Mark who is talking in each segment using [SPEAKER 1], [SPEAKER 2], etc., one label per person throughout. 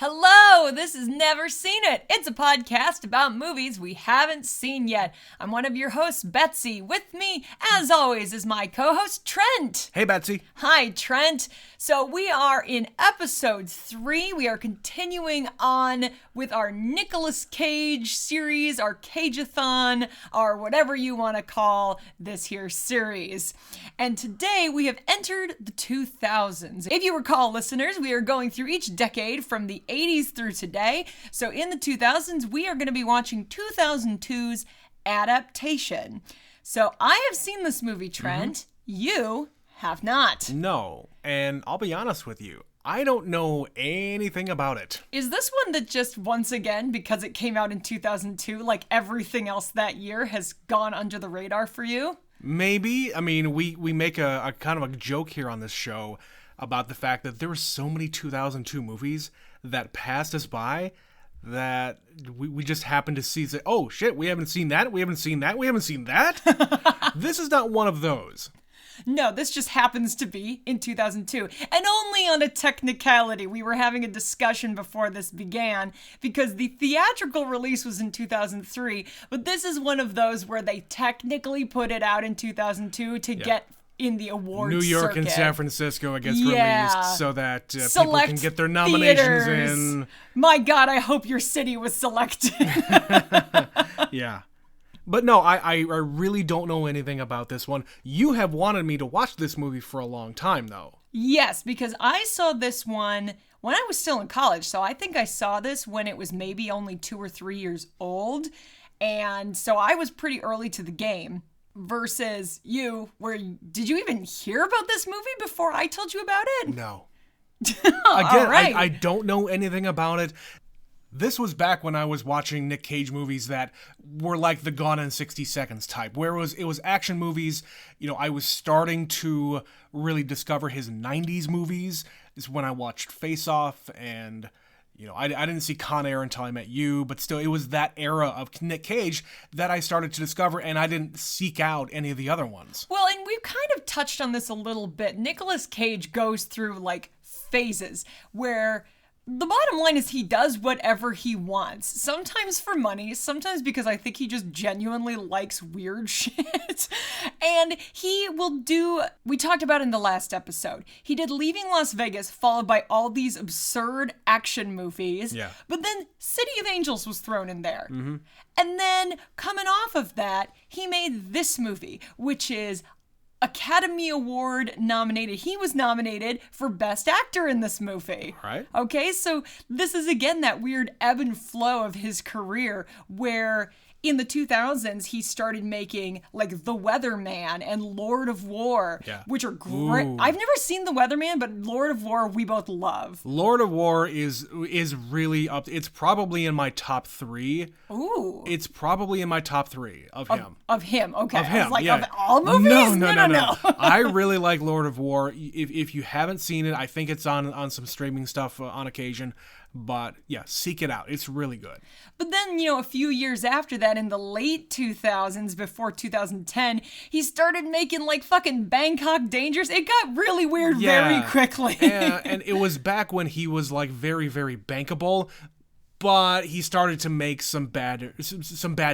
[SPEAKER 1] Hello, this is Never Seen It. It's a podcast about movies we haven't seen yet. I'm one of your hosts, Betsy. With me, as always, is my co-host, Trent.
[SPEAKER 2] Hey, Betsy.
[SPEAKER 1] Hi, Trent. So we are in episode 3. We are continuing on with our Nicolas Cage series, our Cageathon, or whatever you want to call this here series. And today we have entered the 2000s. If you recall, listeners, we are going through each decade from the 80s through today. So in the 2000s, we are going to be watching 2002's Adaptation. So I have seen this movie, Trent. You have not.
[SPEAKER 2] No, and I'll be honest with you, I don't know anything about it.
[SPEAKER 1] Is this one that just, once again, because it came out in 2002, like everything else that year, has gone under the radar for you?
[SPEAKER 2] Maybe. I mean, we make a kind of a joke here on this show about the fact that there were so many 2002 movies that passed us by that we just happened to see, say, oh shit, we haven't seen that, we haven't seen that, we haven't seen that. This is not one of those.
[SPEAKER 1] No, this just happens to be in 2002. And only on a technicality. We were having a discussion before this began because the theatrical release was in 2003, but this is one of those where they technically put it out in 2002 to get in the awards
[SPEAKER 2] New York
[SPEAKER 1] circuit.
[SPEAKER 2] And San Francisco, it gets released so that people can get their nominations in.
[SPEAKER 1] My God, I hope your city was selected.
[SPEAKER 2] Yeah. But no, I really don't know anything about this one. You have wanted me to watch this movie for a long time, though.
[SPEAKER 1] Yes, because I saw this one when I was still in college. So I think I saw this when it was maybe only 2 or 3 years old. And so I was pretty early to the game. Versus you, did you even hear about this movie before I told you about it?
[SPEAKER 2] No.
[SPEAKER 1] Again, right.
[SPEAKER 2] I don't know anything about it. This was back when I was watching Nic Cage movies that were like the Gone in 60 Seconds type, where it was action movies. You know, I was starting to really discover his 90s movies. This is when I watched Face Off, and you know, I didn't see Con Air until I met you, but still, it was that era of Nic Cage that I started to discover, and I didn't seek out any of the other ones.
[SPEAKER 1] Well, and we've kind of touched on this a little bit. Nicolas Cage goes through, like, phases where the bottom line is he does whatever he wants. Sometimes for money, sometimes because I think he just genuinely likes weird shit. And he will do, we talked about in the last episode, he did Leaving Las Vegas, followed by all these absurd action movies.
[SPEAKER 2] Yeah.
[SPEAKER 1] But then City of Angels was thrown in there.
[SPEAKER 2] Mm-hmm.
[SPEAKER 1] And then coming off of that, he made this movie, which is Academy Award nominated. He was nominated for Best Actor in this movie.
[SPEAKER 2] Right.
[SPEAKER 1] Okay, so this is again that weird ebb and flow of his career where in the 2000s he started making like The Weatherman and Lord of War, which are great.
[SPEAKER 2] Ooh.
[SPEAKER 1] I've never seen The Weatherman, but Lord of War we both love.
[SPEAKER 2] Lord of War is really up. It's probably in my top 3.
[SPEAKER 1] Ooh.
[SPEAKER 2] It's probably in my top 3 of him.
[SPEAKER 1] Of him, okay.
[SPEAKER 2] Of him,
[SPEAKER 1] I was like,
[SPEAKER 2] yeah.
[SPEAKER 1] of all movies?
[SPEAKER 2] No. I really like Lord of War. If you haven't seen it, I think it's on some streaming stuff on occasion. But yeah, seek it out. It's really good.
[SPEAKER 1] But then, you know, a few years after that, in the late 2000s, before 2010, he started making like fucking Bangkok Dangerous. It got really weird very quickly.
[SPEAKER 2] And it was back when he was like very, very bankable. But he started to make some bad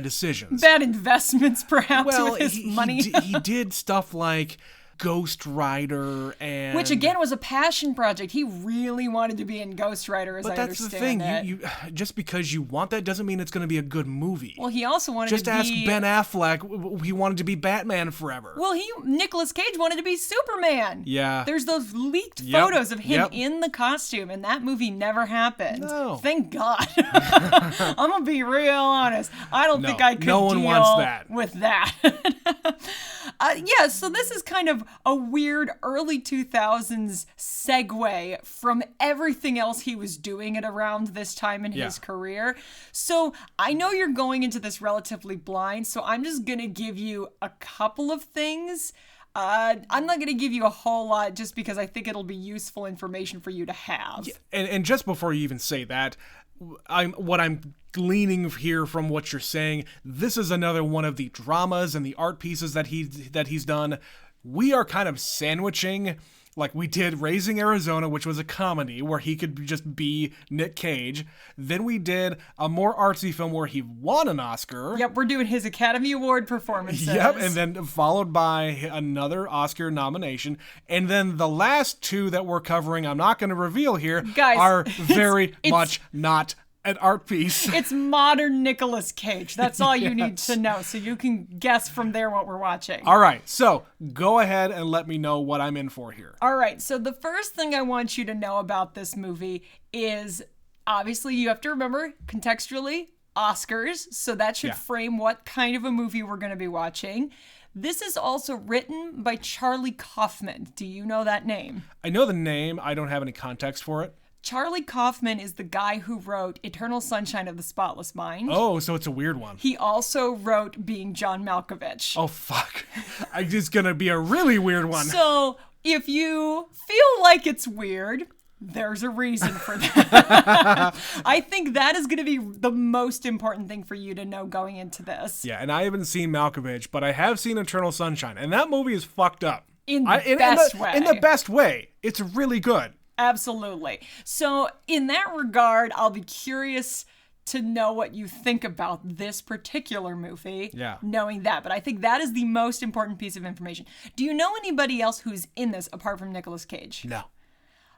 [SPEAKER 2] decisions.
[SPEAKER 1] Bad investments, perhaps, with his money.
[SPEAKER 2] He did stuff like Ghost Rider, and
[SPEAKER 1] which again was a passion project. He really wanted to be in Ghost Rider, as I understand it.
[SPEAKER 2] But that's the thing. You just because you want that doesn't mean it's going to be a good movie.
[SPEAKER 1] Well, he also wanted
[SPEAKER 2] just
[SPEAKER 1] to be...
[SPEAKER 2] ask Ben Affleck. He wanted to be Batman forever.
[SPEAKER 1] Well, Nicolas Cage wanted to be Superman.
[SPEAKER 2] Yeah.
[SPEAKER 1] There's those leaked photos of him in the costume, and that movie never happened.
[SPEAKER 2] No.
[SPEAKER 1] Thank God. I'm gonna be real honest. I don't think I could
[SPEAKER 2] no one
[SPEAKER 1] deal
[SPEAKER 2] wants that.
[SPEAKER 1] with that. So this is kind of a weird early 2000s segue from everything else he was doing at around this time in his career. So I know you're going into this relatively blind, so I'm just going to give you a couple of things. I'm not going to give you a whole lot just because I think it'll be useful information for you to have.
[SPEAKER 2] And just before you even say that, I'm gleaning here from what you're saying, this is another one of the dramas and the art pieces that he's done. We are kind of sandwiching Like, we did Raising Arizona, which was a comedy where he could just be Nic Cage. Then we did a more artsy film where he won an Oscar.
[SPEAKER 1] Yep, we're doing his Academy Award performances.
[SPEAKER 2] Yep, and then followed by another Oscar nomination. And then the last two that we're covering, I'm not going to reveal here,
[SPEAKER 1] Guys,
[SPEAKER 2] are very much not an art piece.
[SPEAKER 1] It's modern Nicolas Cage. That's all you need
[SPEAKER 2] Yes.
[SPEAKER 1] to know, so you can guess from there what we're watching.
[SPEAKER 2] All right, so go ahead and let me know what I'm in for here.
[SPEAKER 1] All right, so the first thing I want you to know about this movie is, obviously, you have to remember, contextually, Oscars, so that should frame what kind of a movie we're going to be watching. This is also written by Charlie Kaufman. Do you know that name?
[SPEAKER 2] I know the name. I don't have any context for it.
[SPEAKER 1] Charlie Kaufman is the guy who wrote Eternal Sunshine of the Spotless Mind.
[SPEAKER 2] Oh, so it's a weird one.
[SPEAKER 1] He also wrote Being John Malkovich.
[SPEAKER 2] Oh, fuck. It's going to be a really weird one.
[SPEAKER 1] So if you feel like it's weird, there's a reason for that. I think that is going to be the most important thing for you to know going into this.
[SPEAKER 2] Yeah, and I haven't seen Malkovich, but I have seen Eternal Sunshine, and that movie is fucked up.
[SPEAKER 1] In the best way.
[SPEAKER 2] In the best way. It's really good.
[SPEAKER 1] Absolutely. So in that regard, I'll be curious to know what you think about this particular movie, knowing that. But I think that is the most important piece of information. Do you know anybody else who's in this apart from Nicolas Cage?
[SPEAKER 2] No.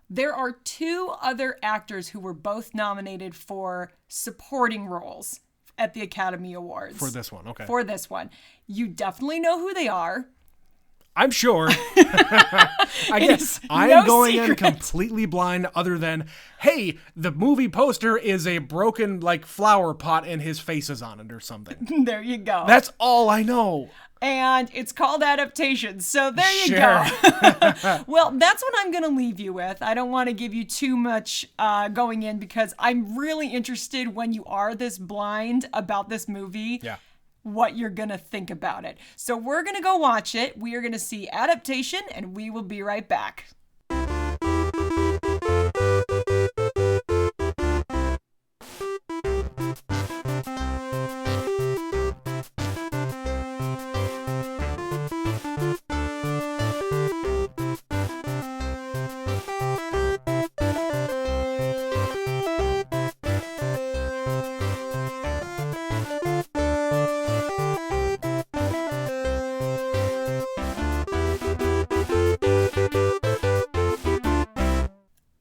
[SPEAKER 1] There are two other actors who were both nominated for supporting roles at the Academy Awards.
[SPEAKER 2] For this one, okay.
[SPEAKER 1] For this one. You definitely know who they are.
[SPEAKER 2] I'm sure. I guess I'm
[SPEAKER 1] no
[SPEAKER 2] going
[SPEAKER 1] secret.
[SPEAKER 2] in completely blind other than, hey, the movie poster is a broken, like, flower pot and his face is on it or something.
[SPEAKER 1] There you go.
[SPEAKER 2] That's all I know.
[SPEAKER 1] And it's called Adaptation. So there you
[SPEAKER 2] Sure.
[SPEAKER 1] go. Well, that's what I'm going to leave you with. I don't want to give you too much going in because I'm really interested when you are this blind about this movie.
[SPEAKER 2] Yeah.
[SPEAKER 1] What you're going to think about it. So we're going to go watch it. We are going to see Adaptation, and we will be right back.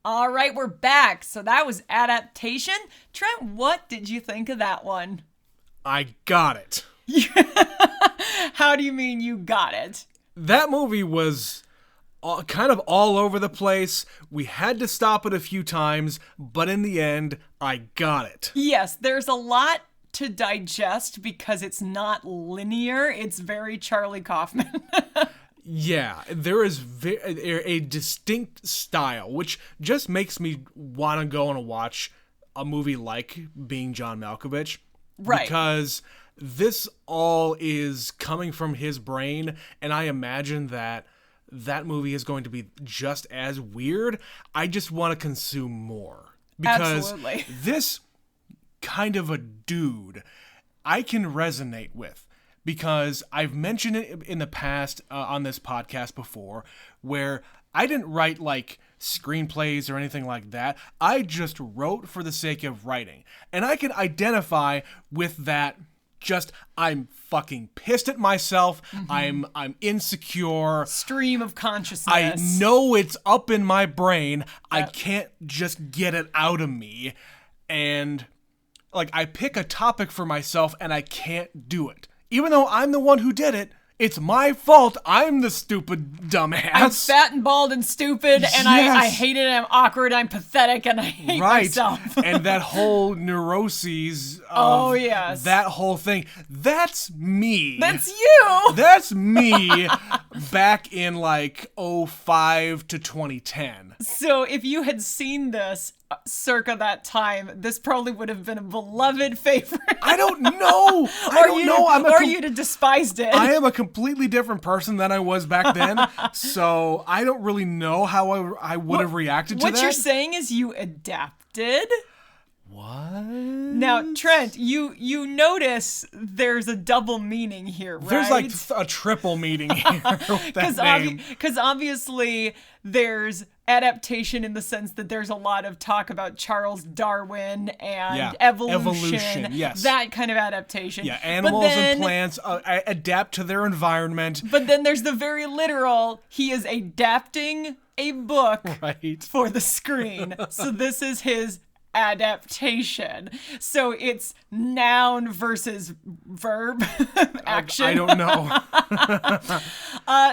[SPEAKER 1] All right, we're back. So that was Adaptation. Trent, what did you think of that one?
[SPEAKER 2] I got it.
[SPEAKER 1] How do you mean you got it?
[SPEAKER 2] That movie was kind of all over the place. We had to stop it a few times, but in the end, I got it.
[SPEAKER 1] Yes, there's a lot to digest because it's not linear. It's very Charlie Kaufman.
[SPEAKER 2] Yeah, there is a distinct style, which just makes me want to go and watch a movie like Being John Malkovich.
[SPEAKER 1] Right.
[SPEAKER 2] Because this all is coming from his brain, and I imagine that movie is going to be just as weird. I just want to consume more. Because
[SPEAKER 1] Absolutely.
[SPEAKER 2] this kind of a dude I can resonate with. Because I've mentioned it in the past on this podcast before, where I didn't write like screenplays or anything like that. I just wrote for the sake of writing. And I can identify with that. Just, I'm fucking pissed at myself.
[SPEAKER 1] Mm-hmm.
[SPEAKER 2] I'm insecure.
[SPEAKER 1] Stream of consciousness.
[SPEAKER 2] I know it's up in my brain. I can't just get it out of me. And like, I pick a topic for myself and I can't do it. Even though I'm the one who did it, it's my fault. I'm the stupid dumbass.
[SPEAKER 1] I'm fat and bald and stupid, and
[SPEAKER 2] Yes.
[SPEAKER 1] I hate it, and I'm awkward, I'm pathetic, and I hate myself.
[SPEAKER 2] And that whole neuroses of
[SPEAKER 1] Oh, yes.
[SPEAKER 2] that whole thing, that's me.
[SPEAKER 1] That's you!
[SPEAKER 2] That's me back in like 05 to 2010.
[SPEAKER 1] So if you had seen this circa that time, this probably would have been a beloved favorite.
[SPEAKER 2] I don't know. I don't know.
[SPEAKER 1] You'd have despised it.
[SPEAKER 2] I am a completely different person than I was back then, so I don't really know how I would have reacted to that.
[SPEAKER 1] What you're saying is you adapted?
[SPEAKER 2] What?
[SPEAKER 1] Now, Trent, you notice there's a double meaning here, right?
[SPEAKER 2] There's like a triple meaning here with that name.
[SPEAKER 1] Because obviously there's adaptation in the sense that there's a lot of talk about Charles Darwin and evolution,
[SPEAKER 2] yes.
[SPEAKER 1] That kind of adaptation.
[SPEAKER 2] Yeah, animals and plants adapt to their environment.
[SPEAKER 1] But then there's the very literal, he is adapting a book for the screen. So this is his adaptation. So it's noun versus verb action.
[SPEAKER 2] I don't know.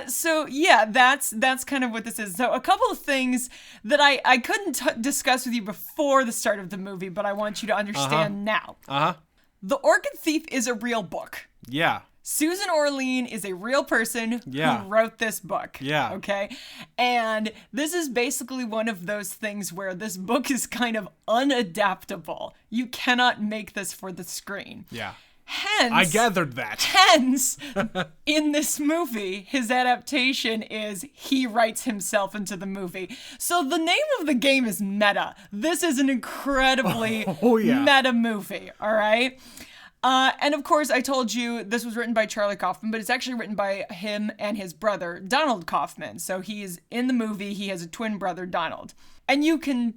[SPEAKER 1] So yeah, that's kind of what this is. So a couple of things that I couldn't discuss with you before the start of the movie, but I want you to understand now. The Orchid Thief is a real book.
[SPEAKER 2] Yeah.
[SPEAKER 1] Susan Orlean is a real person who wrote this book.
[SPEAKER 2] Yeah.
[SPEAKER 1] Okay? And this is basically one of those things where this book is kind of unadaptable. You cannot make this for the screen.
[SPEAKER 2] Yeah.
[SPEAKER 1] Hence,
[SPEAKER 2] I gathered that.
[SPEAKER 1] Hence, in this movie, his adaptation is he writes himself into the movie. So the name of the game is meta. This is an incredibly meta movie, all right? And of course, I told you this was written by Charlie Kaufman, but it's actually written by him and his brother, Donald Kaufman. So he's in the movie, he has a twin brother, Donald. And you can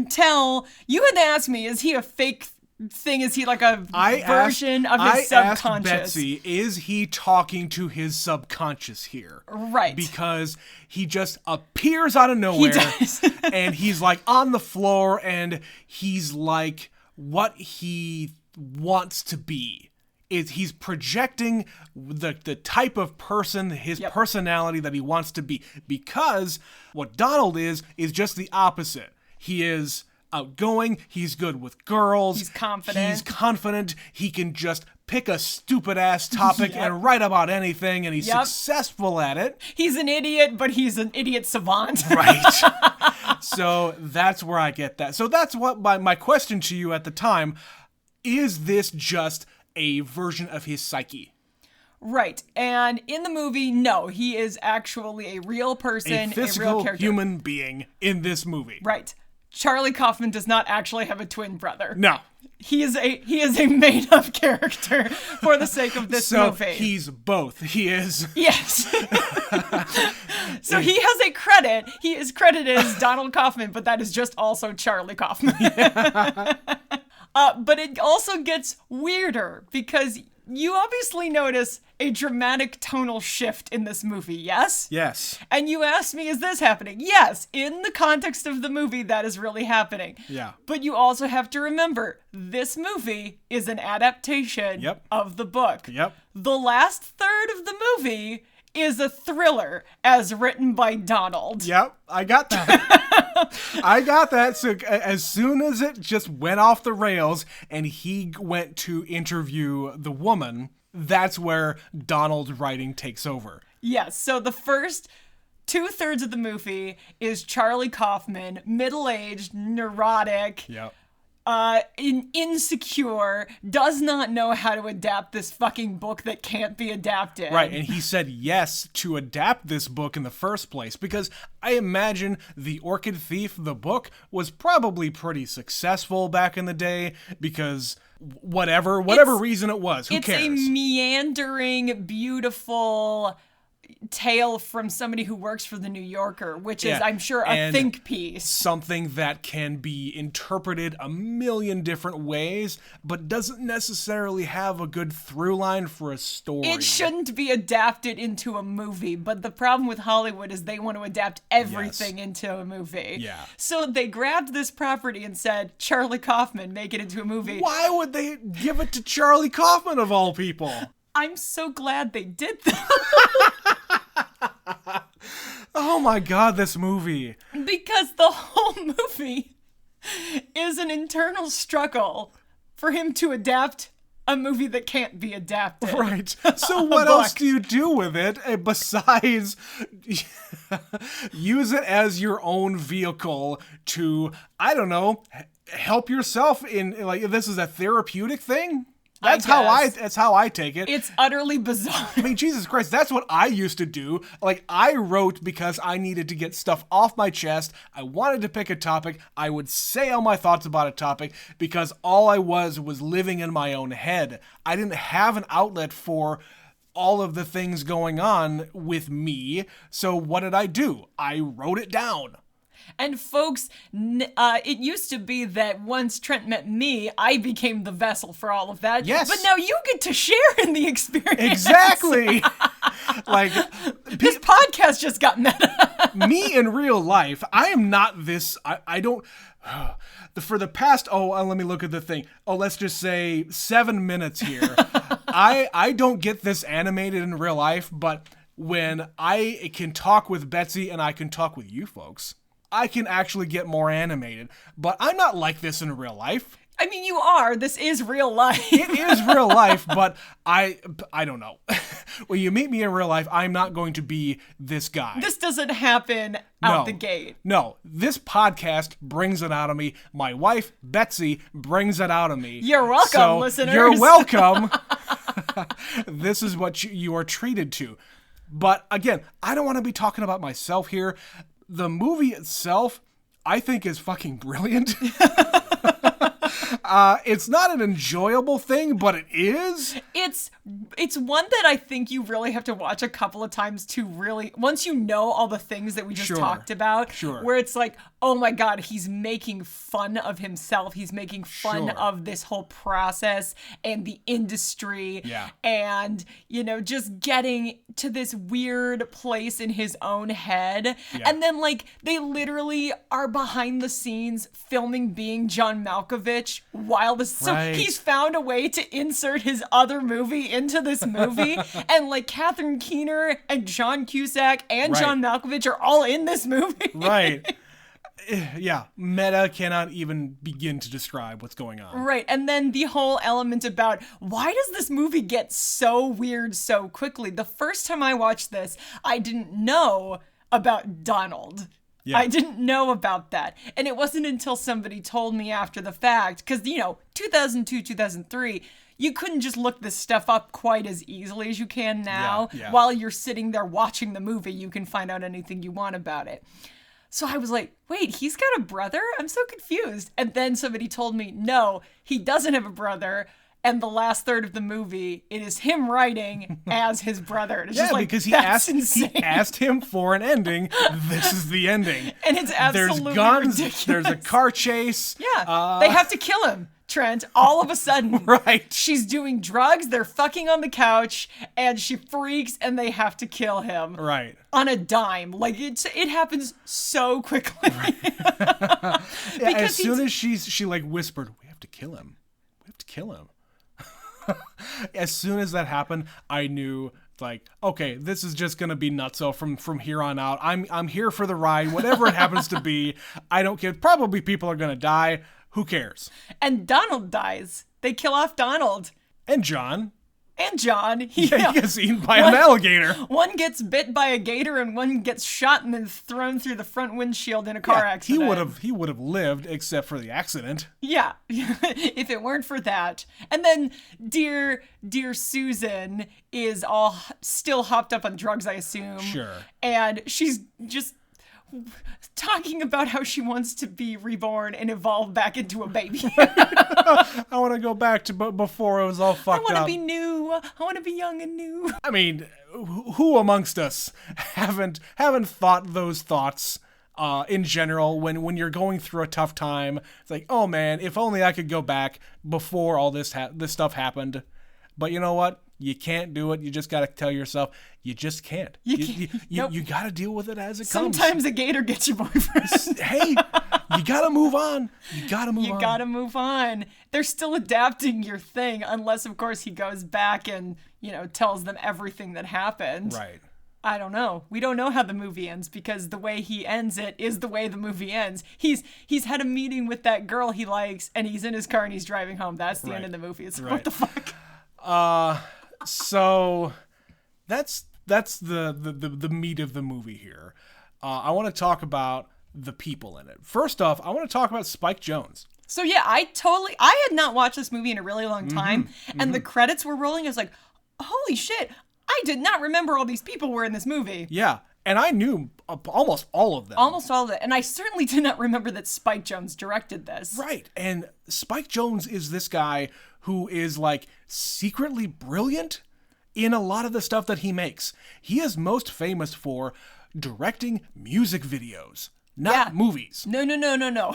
[SPEAKER 1] tell, you had asked me, is he a fake thing? Is he like a version of his subconscious?
[SPEAKER 2] I asked Betsy, is he talking to his subconscious here?
[SPEAKER 1] Right.
[SPEAKER 2] Because he just appears out of nowhere.
[SPEAKER 1] He does.
[SPEAKER 2] And he's like on the floor and he's like what he wants to be. He's projecting the type of person, his personality that he wants to be. Because what Donald is just the opposite. He is outgoing, he's good with girls.
[SPEAKER 1] He's confident.
[SPEAKER 2] He can just pick a stupid ass topic and write about anything, and he's successful at it.
[SPEAKER 1] He's an idiot, but he's an idiot savant.
[SPEAKER 2] Right. So that's where I get that. So that's what my question to you at the time. Is this just a version of his psyche?
[SPEAKER 1] Right. And in the movie, no, he is actually a real person,
[SPEAKER 2] a physical
[SPEAKER 1] real character.
[SPEAKER 2] Human being in this movie.
[SPEAKER 1] Right. Charlie Kaufman does not actually have a twin brother.
[SPEAKER 2] No.
[SPEAKER 1] He is a made-up character for the sake of this movie.
[SPEAKER 2] He's both. He is.
[SPEAKER 1] Yes. So he has a credit. He is credited as Donald Kaufman, but that is just also Charlie Kaufman. But it also gets weirder because you obviously notice a dramatic tonal shift in this movie, yes?
[SPEAKER 2] Yes.
[SPEAKER 1] And you asked me, is this happening? Yes, in the context of the movie, that is really happening.
[SPEAKER 2] Yeah.
[SPEAKER 1] But you also have to remember, this movie is an adaptation of the book.
[SPEAKER 2] Yep.
[SPEAKER 1] The last third of the movie is a thriller as written by Donald.
[SPEAKER 2] Yep, I got that. I got that. So as soon as it just went off the rails and he went to interview the woman, that's where Donald's writing takes over.
[SPEAKER 1] Yes, so the first 2/3 of the movie is Charlie Kaufman, middle-aged, neurotic, insecure, does not know how to adapt this fucking book that can't be adapted.
[SPEAKER 2] Right, and he said yes to adapt this book in the first place because I imagine The Orchid Thief, the book, was probably pretty successful back in the day because whatever reason it was, who cares?
[SPEAKER 1] It's a meandering, beautiful tale from somebody who works for the New Yorker, which is, I'm sure, a think piece.
[SPEAKER 2] Something that can be interpreted a million different ways, but doesn't necessarily have a good through line for a story.
[SPEAKER 1] It shouldn't be adapted into a movie, but the problem with Hollywood is they want to adapt everything into a movie.
[SPEAKER 2] Yeah.
[SPEAKER 1] So they grabbed this property and said, Charlie Kaufman, make it into a movie.
[SPEAKER 2] Why would they give it to Charlie Kaufman of all people?
[SPEAKER 1] I'm so glad they did that.
[SPEAKER 2] Oh my god, this movie.
[SPEAKER 1] Because the whole movie is an internal struggle for him to adapt a movie that can't be adapted.
[SPEAKER 2] Right. So what else do you do with it besides use it as your own vehicle to, I don't know, help yourself in, like, this is a therapeutic thing? That's how I take it.
[SPEAKER 1] It's utterly bizarre.
[SPEAKER 2] I mean, Jesus Christ, that's what I used to do. Like, I wrote because I needed to get stuff off my chest. I wanted to pick a topic. I would say all my thoughts about a topic because all I was living in my own head. I didn't have an outlet for all of the things going on with me. So what did I do? I wrote it down.
[SPEAKER 1] And folks, it used to be that once Trent met me, I became the vessel for all of that.
[SPEAKER 2] Yes.
[SPEAKER 1] But now you get to share in the experience.
[SPEAKER 2] Exactly. Like,
[SPEAKER 1] this podcast just got meta.
[SPEAKER 2] Me in real life, I am not this. I don't. For the past, let me look at the thing. Let's just say 7 minutes here. I don't get this animated in real life, but when I can talk with Betsy and I can talk with you folks, I can actually get more animated. But I'm not like this in real life.
[SPEAKER 1] I mean, you are. This is real life.
[SPEAKER 2] It is real life, but I don't know. When you meet me in real life, I'm not going to be this guy.
[SPEAKER 1] This doesn't happen out the gate.
[SPEAKER 2] No, this podcast brings it out of me. My wife, Betsy, brings it out of me.
[SPEAKER 1] You're welcome, listeners.
[SPEAKER 2] You're welcome. This is what you are treated to. But again, I don't want to be talking about myself here. The movie itself, I think, is fucking brilliant. It's not an enjoyable thing, but it is.
[SPEAKER 1] It's one that I think you really have to watch a couple of times to really, once you know all the things that we just talked about, where it's like, oh my God, he's making fun of himself. He's making fun of this whole process and the industry.
[SPEAKER 2] Yeah.
[SPEAKER 1] And, just getting to this weird place in his own head. Yeah. And then, they literally are behind the scenes filming being John Malkovich while this. So he's found a way to insert his other movie into this movie. And, Catherine Keener and John Cusack and John Malkovich are all in this movie.
[SPEAKER 2] Right. Yeah, meta cannot even begin to describe what's going on.
[SPEAKER 1] Right, and then the whole element about why does this movie get so weird so quickly? The first time I watched this, I didn't know about Donald. Yeah. I didn't know about that. And it wasn't until somebody told me after the fact, because, 2002, 2003, you couldn't just look this stuff up quite as easily as you can now. Yeah. While you're sitting there watching the movie, you can find out anything you want about it. So I was like, wait, he's got a brother? I'm so confused. And then somebody told me, no, he doesn't have a brother. And the last third of the movie, it is him writing as his brother. And it's just
[SPEAKER 2] because he asked him for an ending. This is the ending.
[SPEAKER 1] And it's absolutely
[SPEAKER 2] There's guns,
[SPEAKER 1] ridiculous.
[SPEAKER 2] There's a car chase.
[SPEAKER 1] Yeah, they have to kill him. Trent, all of a sudden, she's doing drugs, they're fucking on the couch, and she freaks, and they have to kill him.
[SPEAKER 2] Right.
[SPEAKER 1] On a dime. It happens so quickly.
[SPEAKER 2] Right. As soon as she whispered, we have to kill him. We have to kill him. As soon as that happened, I knew, okay, this is just gonna be nutso from here on out. I'm here for the ride, whatever it happens to be. I don't care. Probably people are gonna die. Who cares?
[SPEAKER 1] And Donald dies. They kill off Donald.
[SPEAKER 2] And John.
[SPEAKER 1] He
[SPEAKER 2] gets eaten by an alligator.
[SPEAKER 1] One gets bit by a gator and one gets shot and then thrown through the front windshield in a car accident.
[SPEAKER 2] He would have lived except for the accident.
[SPEAKER 1] Yeah, if it weren't for that. And then dear Susan is all still hopped up on drugs, I assume.
[SPEAKER 2] Sure.
[SPEAKER 1] And she's just talking about how she wants to be reborn and evolve back into a baby.
[SPEAKER 2] I want to go back to before it was all fucked up.
[SPEAKER 1] I want to be new. I want to be young and new.
[SPEAKER 2] I mean, who amongst us haven't thought those thoughts in general when you're going through a tough time? It's like, oh man, if only I could go back before all this stuff happened. But you know what? You can't do it. You just got to tell yourself, you just can't. You got to deal with it as it comes.
[SPEAKER 1] Sometimes a gator gets your boyfriend.
[SPEAKER 2] Hey, you got to move on. You got to
[SPEAKER 1] move on. They're still adapting your thing, unless, of course, he goes back and, tells them everything that happened.
[SPEAKER 2] Right.
[SPEAKER 1] I don't know. We don't know how the movie ends because the way he ends it is the way the movie ends. He's had a meeting with that girl he likes, and he's in his car and he's driving home. That's the end of the movie. It's what the fuck?
[SPEAKER 2] So that's the meat of the movie here. I want to talk about the people in it. First off, I want to talk about Spike Jonze.
[SPEAKER 1] So yeah, I had not watched this movie in a really long time, and the credits were rolling. I was like, holy shit, I did not remember all these people were in this movie.
[SPEAKER 2] Yeah, and I knew almost all of them.
[SPEAKER 1] Almost all of it. And I certainly did not remember that Spike Jonze directed this.
[SPEAKER 2] Right, and Spike Jonze is this guy who is like secretly brilliant in a lot of the stuff that he makes. He is most famous for directing music videos, not movies.
[SPEAKER 1] No.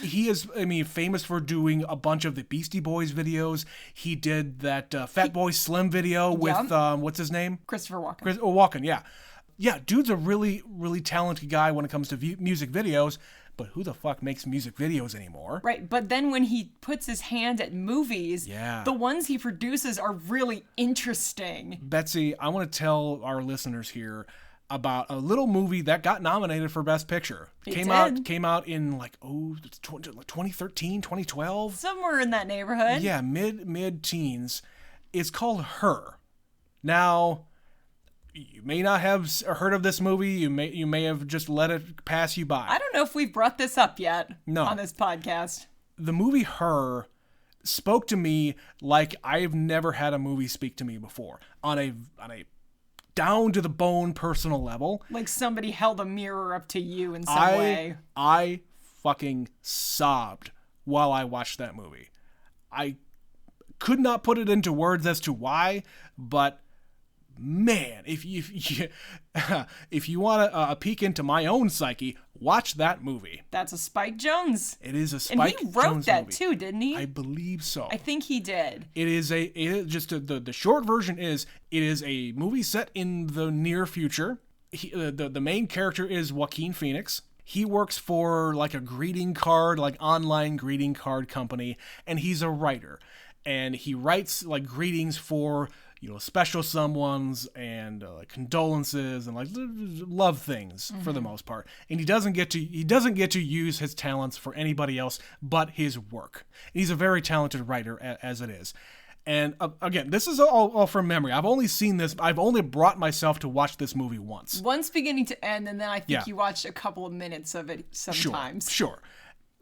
[SPEAKER 2] He is, famous for doing a bunch of the Beastie Boys videos. He did that Fatboy Slim video with, what's his name?
[SPEAKER 1] Christopher Walken.
[SPEAKER 2] Walken, yeah. Yeah, dude's a really, really talented guy when it comes to music videos, but who the fuck makes music videos anymore?
[SPEAKER 1] Right, but then when he puts his hand at movies, the ones he produces are really interesting.
[SPEAKER 2] Betsy, I want to tell our listeners here about a little movie that got nominated for Best Picture. Came out in 2013, 2012?
[SPEAKER 1] Somewhere in that neighborhood.
[SPEAKER 2] Yeah, mid-teens. It's called Her. Now, you may not have heard of this movie. You may have just let it pass you by.
[SPEAKER 1] I don't know if we've brought this up yet on this podcast.
[SPEAKER 2] The movie Her spoke to me like I've never had a movie speak to me before. On a down to the bone personal level.
[SPEAKER 1] Like somebody held a mirror up to you in some way.
[SPEAKER 2] I fucking sobbed while I watched that movie. I could not put it into words as to why, but man, if you want a peek into my own psyche, watch that movie.
[SPEAKER 1] That's a Spike Jonze.
[SPEAKER 2] It is a Spike Jonze movie.
[SPEAKER 1] And he wrote that too, didn't he?
[SPEAKER 2] I believe so.
[SPEAKER 1] I think he did.
[SPEAKER 2] The short version is it is a movie set in the near future. The main character is Joaquin Phoenix. He works for like a online greeting card company, and he's a writer. And he writes like greetings for special someones and condolences and like love things for the most part. And he doesn't get to use his talents for anybody else but his work. And he's a very talented writer as it is. And again, this is all from memory. I've only brought myself to watch this movie once.
[SPEAKER 1] Once beginning to end, and then I think you watched a couple of minutes of it sometimes.
[SPEAKER 2] Sure.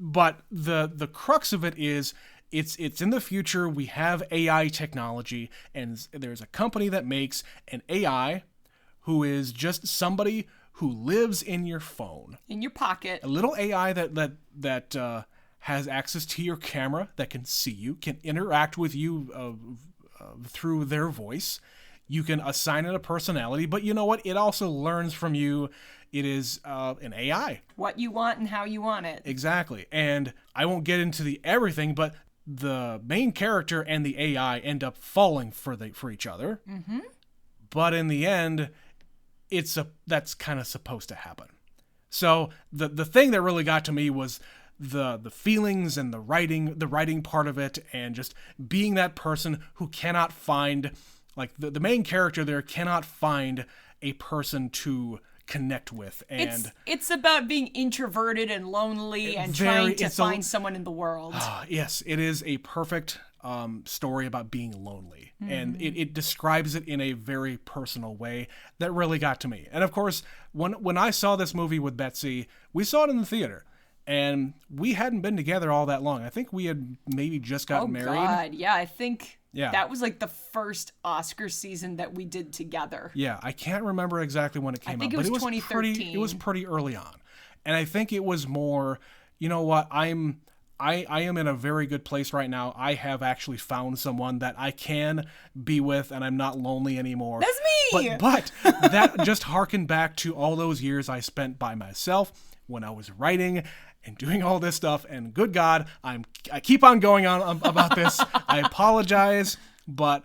[SPEAKER 2] But the crux of it is it's in the future. We have AI technology, and there's a company that makes an AI who is just somebody who lives in your phone,
[SPEAKER 1] in your pocket.
[SPEAKER 2] A little AI that has access to your camera, that can see you, can interact with you through their voice. You can assign it a personality, but you know what? It also learns from you. It is an AI.
[SPEAKER 1] What you want and how you want it.
[SPEAKER 2] Exactly. And I won't get into the everything, but the main character and the AI end up falling for each other. Mm-hmm. But in the end, that's kind of supposed to happen. So the thing that really got to me was the feelings and the writing part of it, and just being that person who cannot find, like the main character there cannot find a person to connect with. And
[SPEAKER 1] it's about being introverted and lonely and trying to find someone in the world.
[SPEAKER 2] Yes, it is a perfect story about being lonely. Mm-hmm. And it describes it in a very personal way that really got to me. And of course, when I saw this movie with Betsy, we saw it in the theater. And we hadn't been together all that long. I think we had maybe just gotten married. Oh,
[SPEAKER 1] God. Yeah, I think that was like the first Oscar season that we did together.
[SPEAKER 2] Yeah, I can't remember exactly when it came out.
[SPEAKER 1] I think it was 2013.
[SPEAKER 2] It was pretty early on. And I think it was more, you know what, I am in a very good place right now. I have actually found someone that I can be with, and I'm not lonely anymore.
[SPEAKER 1] That's me!
[SPEAKER 2] But that just harkened back to all those years I spent by myself when I was writing and doing all this stuff. And good God, I keep on going on about this. I apologize, but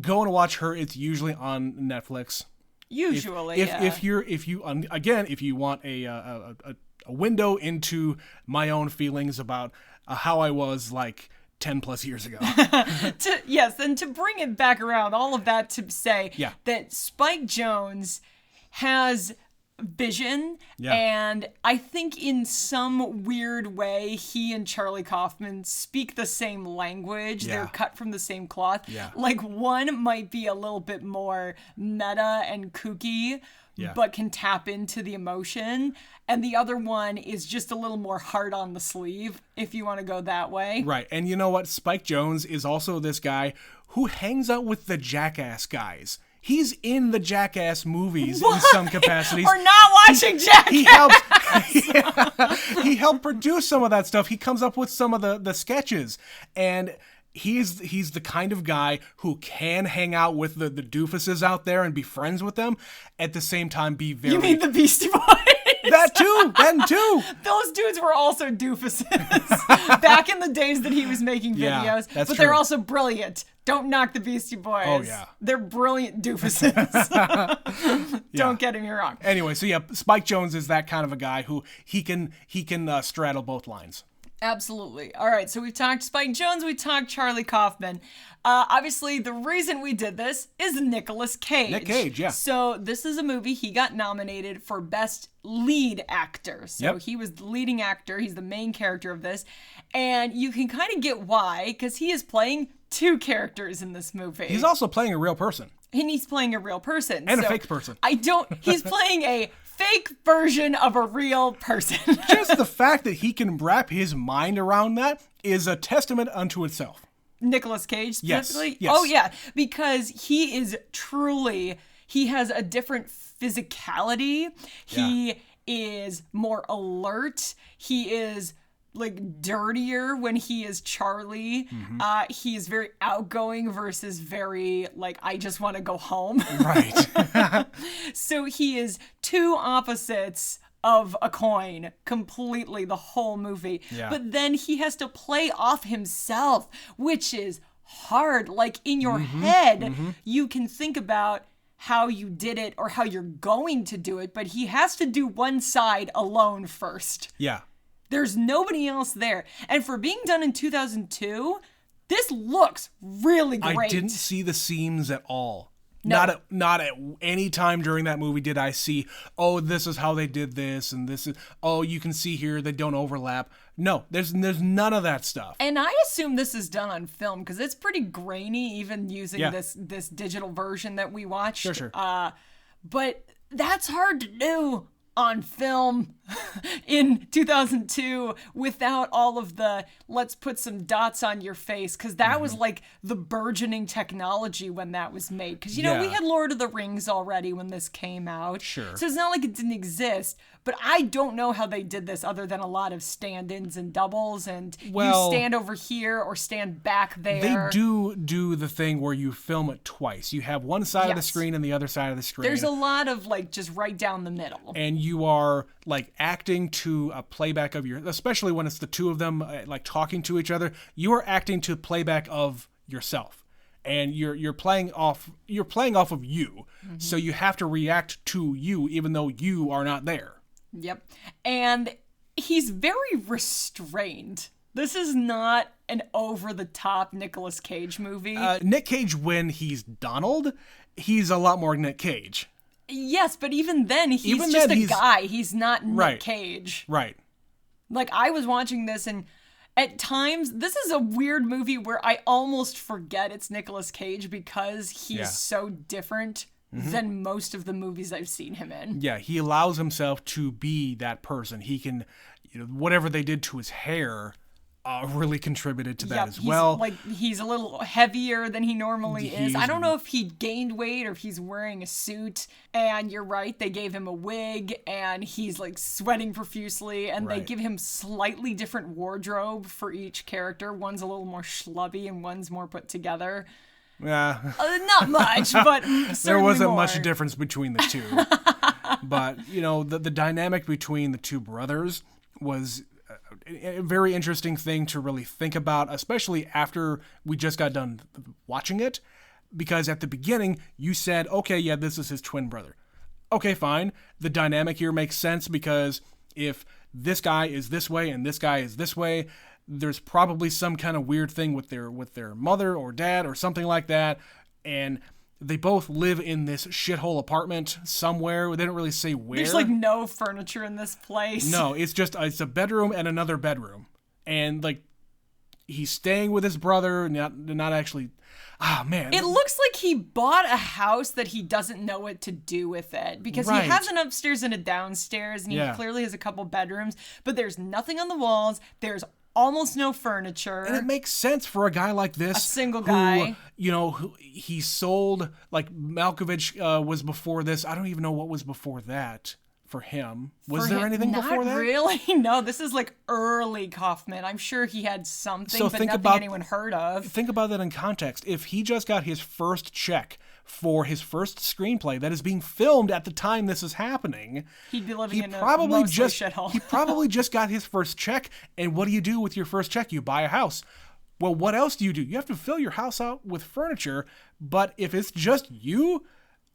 [SPEAKER 2] go and watch Her. It's usually on Netflix.
[SPEAKER 1] Usually,
[SPEAKER 2] if you want a window into my own feelings about how I was like 10 plus years ago.
[SPEAKER 1] And to bring it back around, all of that to say that Spike Jonze has vision.
[SPEAKER 2] Yeah.
[SPEAKER 1] And I think in some weird way, he and Charlie Kaufman speak the same language.
[SPEAKER 2] Yeah.
[SPEAKER 1] They're cut from the same cloth.
[SPEAKER 2] Yeah.
[SPEAKER 1] Like one might be a little bit more meta and kooky, but can tap into the emotion. And the other one is just a little more hard on the sleeve, if you want to go that way.
[SPEAKER 2] Right. And you know what? Spike Jonze is also this guy who hangs out with the Jackass guys. He's in the Jackass movies in some capacities.
[SPEAKER 1] We're not watching Jackass!
[SPEAKER 2] He helped produce some of that stuff. He comes up with some of the sketches. And he's the kind of guy who can hang out with the doofuses out there and be friends with them, at the same time be very...
[SPEAKER 1] You mean the Beastie Boys?
[SPEAKER 2] That too.
[SPEAKER 1] Those dudes were also doofuses back in the days that he was making videos.
[SPEAKER 2] Yeah, that's
[SPEAKER 1] but they're
[SPEAKER 2] true.
[SPEAKER 1] also brilliant. Don't knock the Beastie Boys.
[SPEAKER 2] Oh, yeah.
[SPEAKER 1] They're brilliant doofuses. Don't get me wrong.
[SPEAKER 2] Anyway, so yeah, Spike Jonze is that kind of a guy who he can straddle both lines.
[SPEAKER 1] Absolutely. All right, so we've talked Spike Jonze, we talked Charlie Kaufman. Obviously, the reason we did this is Nicolas Cage.
[SPEAKER 2] Nic Cage, yeah.
[SPEAKER 1] So this is a movie he got nominated for Best Lead Actor. So he was the leading actor. He's the main character of this. And you can kind of get why, because he is playing two characters in this movie.
[SPEAKER 2] He's also playing a real person.
[SPEAKER 1] And he's playing a real person.
[SPEAKER 2] And a fake person.
[SPEAKER 1] He's playing a fake version of a real person.
[SPEAKER 2] Just the fact that he can wrap his mind around that is a testament unto itself.
[SPEAKER 1] Nicolas Cage specifically?
[SPEAKER 2] Yes.
[SPEAKER 1] Oh, yeah. Because he is truly, he has a different physicality. He is more alert. He is like dirtier when he is Charlie. Mm-hmm. He is very outgoing versus very like, I just want to go home.
[SPEAKER 2] Right.
[SPEAKER 1] So he is two opposites of a coin completely the whole movie. Yeah. But then he has to play off himself, which is hard. Like in your head, you can think about how you did it or how you're going to do it, but he has to do one side alone first.
[SPEAKER 2] Yeah.
[SPEAKER 1] There's nobody else there. And for being done in 2002, this looks really great.
[SPEAKER 2] I didn't see the seams at all.
[SPEAKER 1] No.
[SPEAKER 2] Not at any time during that movie did I see, oh, this is how they did this, and this is, oh, you can see here they don't overlap. No, there's none of that stuff.
[SPEAKER 1] And I assume this is done on film because it's pretty grainy, even using this digital version that we watched.
[SPEAKER 2] Sure.
[SPEAKER 1] But that's hard to do on film in 2002 without all of the let's put some dots on your face, because that was like the burgeoning technology when that was made, because you know we had Lord of the Rings already when this came out, so it's not like it didn't exist. But I don't know how they did this other than a lot of stand-ins and doubles, and you stand over here or stand back there.
[SPEAKER 2] They do the thing where you film it twice. You have one side of the screen and the other side of the screen.
[SPEAKER 1] There's a lot of like just right down the middle.
[SPEAKER 2] And you are like acting to a playback of especially when it's the two of them like talking to each other, you are acting to playback of yourself. And you're playing off of you. So you have to react to you even though you are not there.
[SPEAKER 1] Yep. And he's very restrained. This is not an over-the-top Nicolas Cage movie.
[SPEAKER 2] Nic Cage, when he's Donald, he's a lot more Nic Cage.
[SPEAKER 1] Yes, but even then, he's just a guy. He's not Nic Cage.
[SPEAKER 2] Right.
[SPEAKER 1] Like, I was watching this, and at times, this is a weird movie where I almost forget it's Nicolas Cage because he's so different than most of the movies I've seen him in.
[SPEAKER 2] Yeah, he allows himself to be that person. He can, whatever they did to his hair really contributed to that as well.
[SPEAKER 1] Like, he's a little heavier than he normally is. I don't know if he gained weight or if he's wearing a suit. And you're right, they gave him a wig and he's like sweating profusely, and they give him slightly different wardrobe for each character. One's a little more schlubby and one's more put together.
[SPEAKER 2] Yeah.
[SPEAKER 1] Not much, but
[SPEAKER 2] there wasn't
[SPEAKER 1] more.
[SPEAKER 2] much difference between the two. But, the dynamic between the two brothers was a very interesting thing to really think about, especially after we just got done watching it. Because at the beginning, you said, okay, yeah, this is his twin brother. Okay, fine. The dynamic here makes sense because if this guy is this way and this guy is this way, there's probably some kind of weird thing with their mother or dad or something like that. And They both live in this shithole apartment somewhere. They don't really say where.
[SPEAKER 1] There's like no furniture in this place.
[SPEAKER 2] No, it's a bedroom and another bedroom. And like he's staying with his brother, not actually. Ah, man.
[SPEAKER 1] It looks like he bought a house that he doesn't know what to do with it, because
[SPEAKER 2] Right.
[SPEAKER 1] he has an upstairs and a downstairs, and he clearly has a couple bedrooms, but there's nothing on the walls. There's almost no furniture.
[SPEAKER 2] And it makes sense for a guy like this.
[SPEAKER 1] A single guy.
[SPEAKER 2] Who, who he sold, like Malkovich was before this. I don't even know what was before that for him. Was there anything before that?
[SPEAKER 1] Not really. No, this is like early Kaufman. I'm sure he had something, but nothing anyone heard of.
[SPEAKER 2] Think about that in context. If he just got his first check for his first screenplay that is being filmed at the time this is happening,
[SPEAKER 1] he'd be living in a mostly shithole.
[SPEAKER 2] He probably just got his first check, and what do you do with your first check? You buy a house. Well, what else do? You have to fill your house out with furniture, but if it's just you,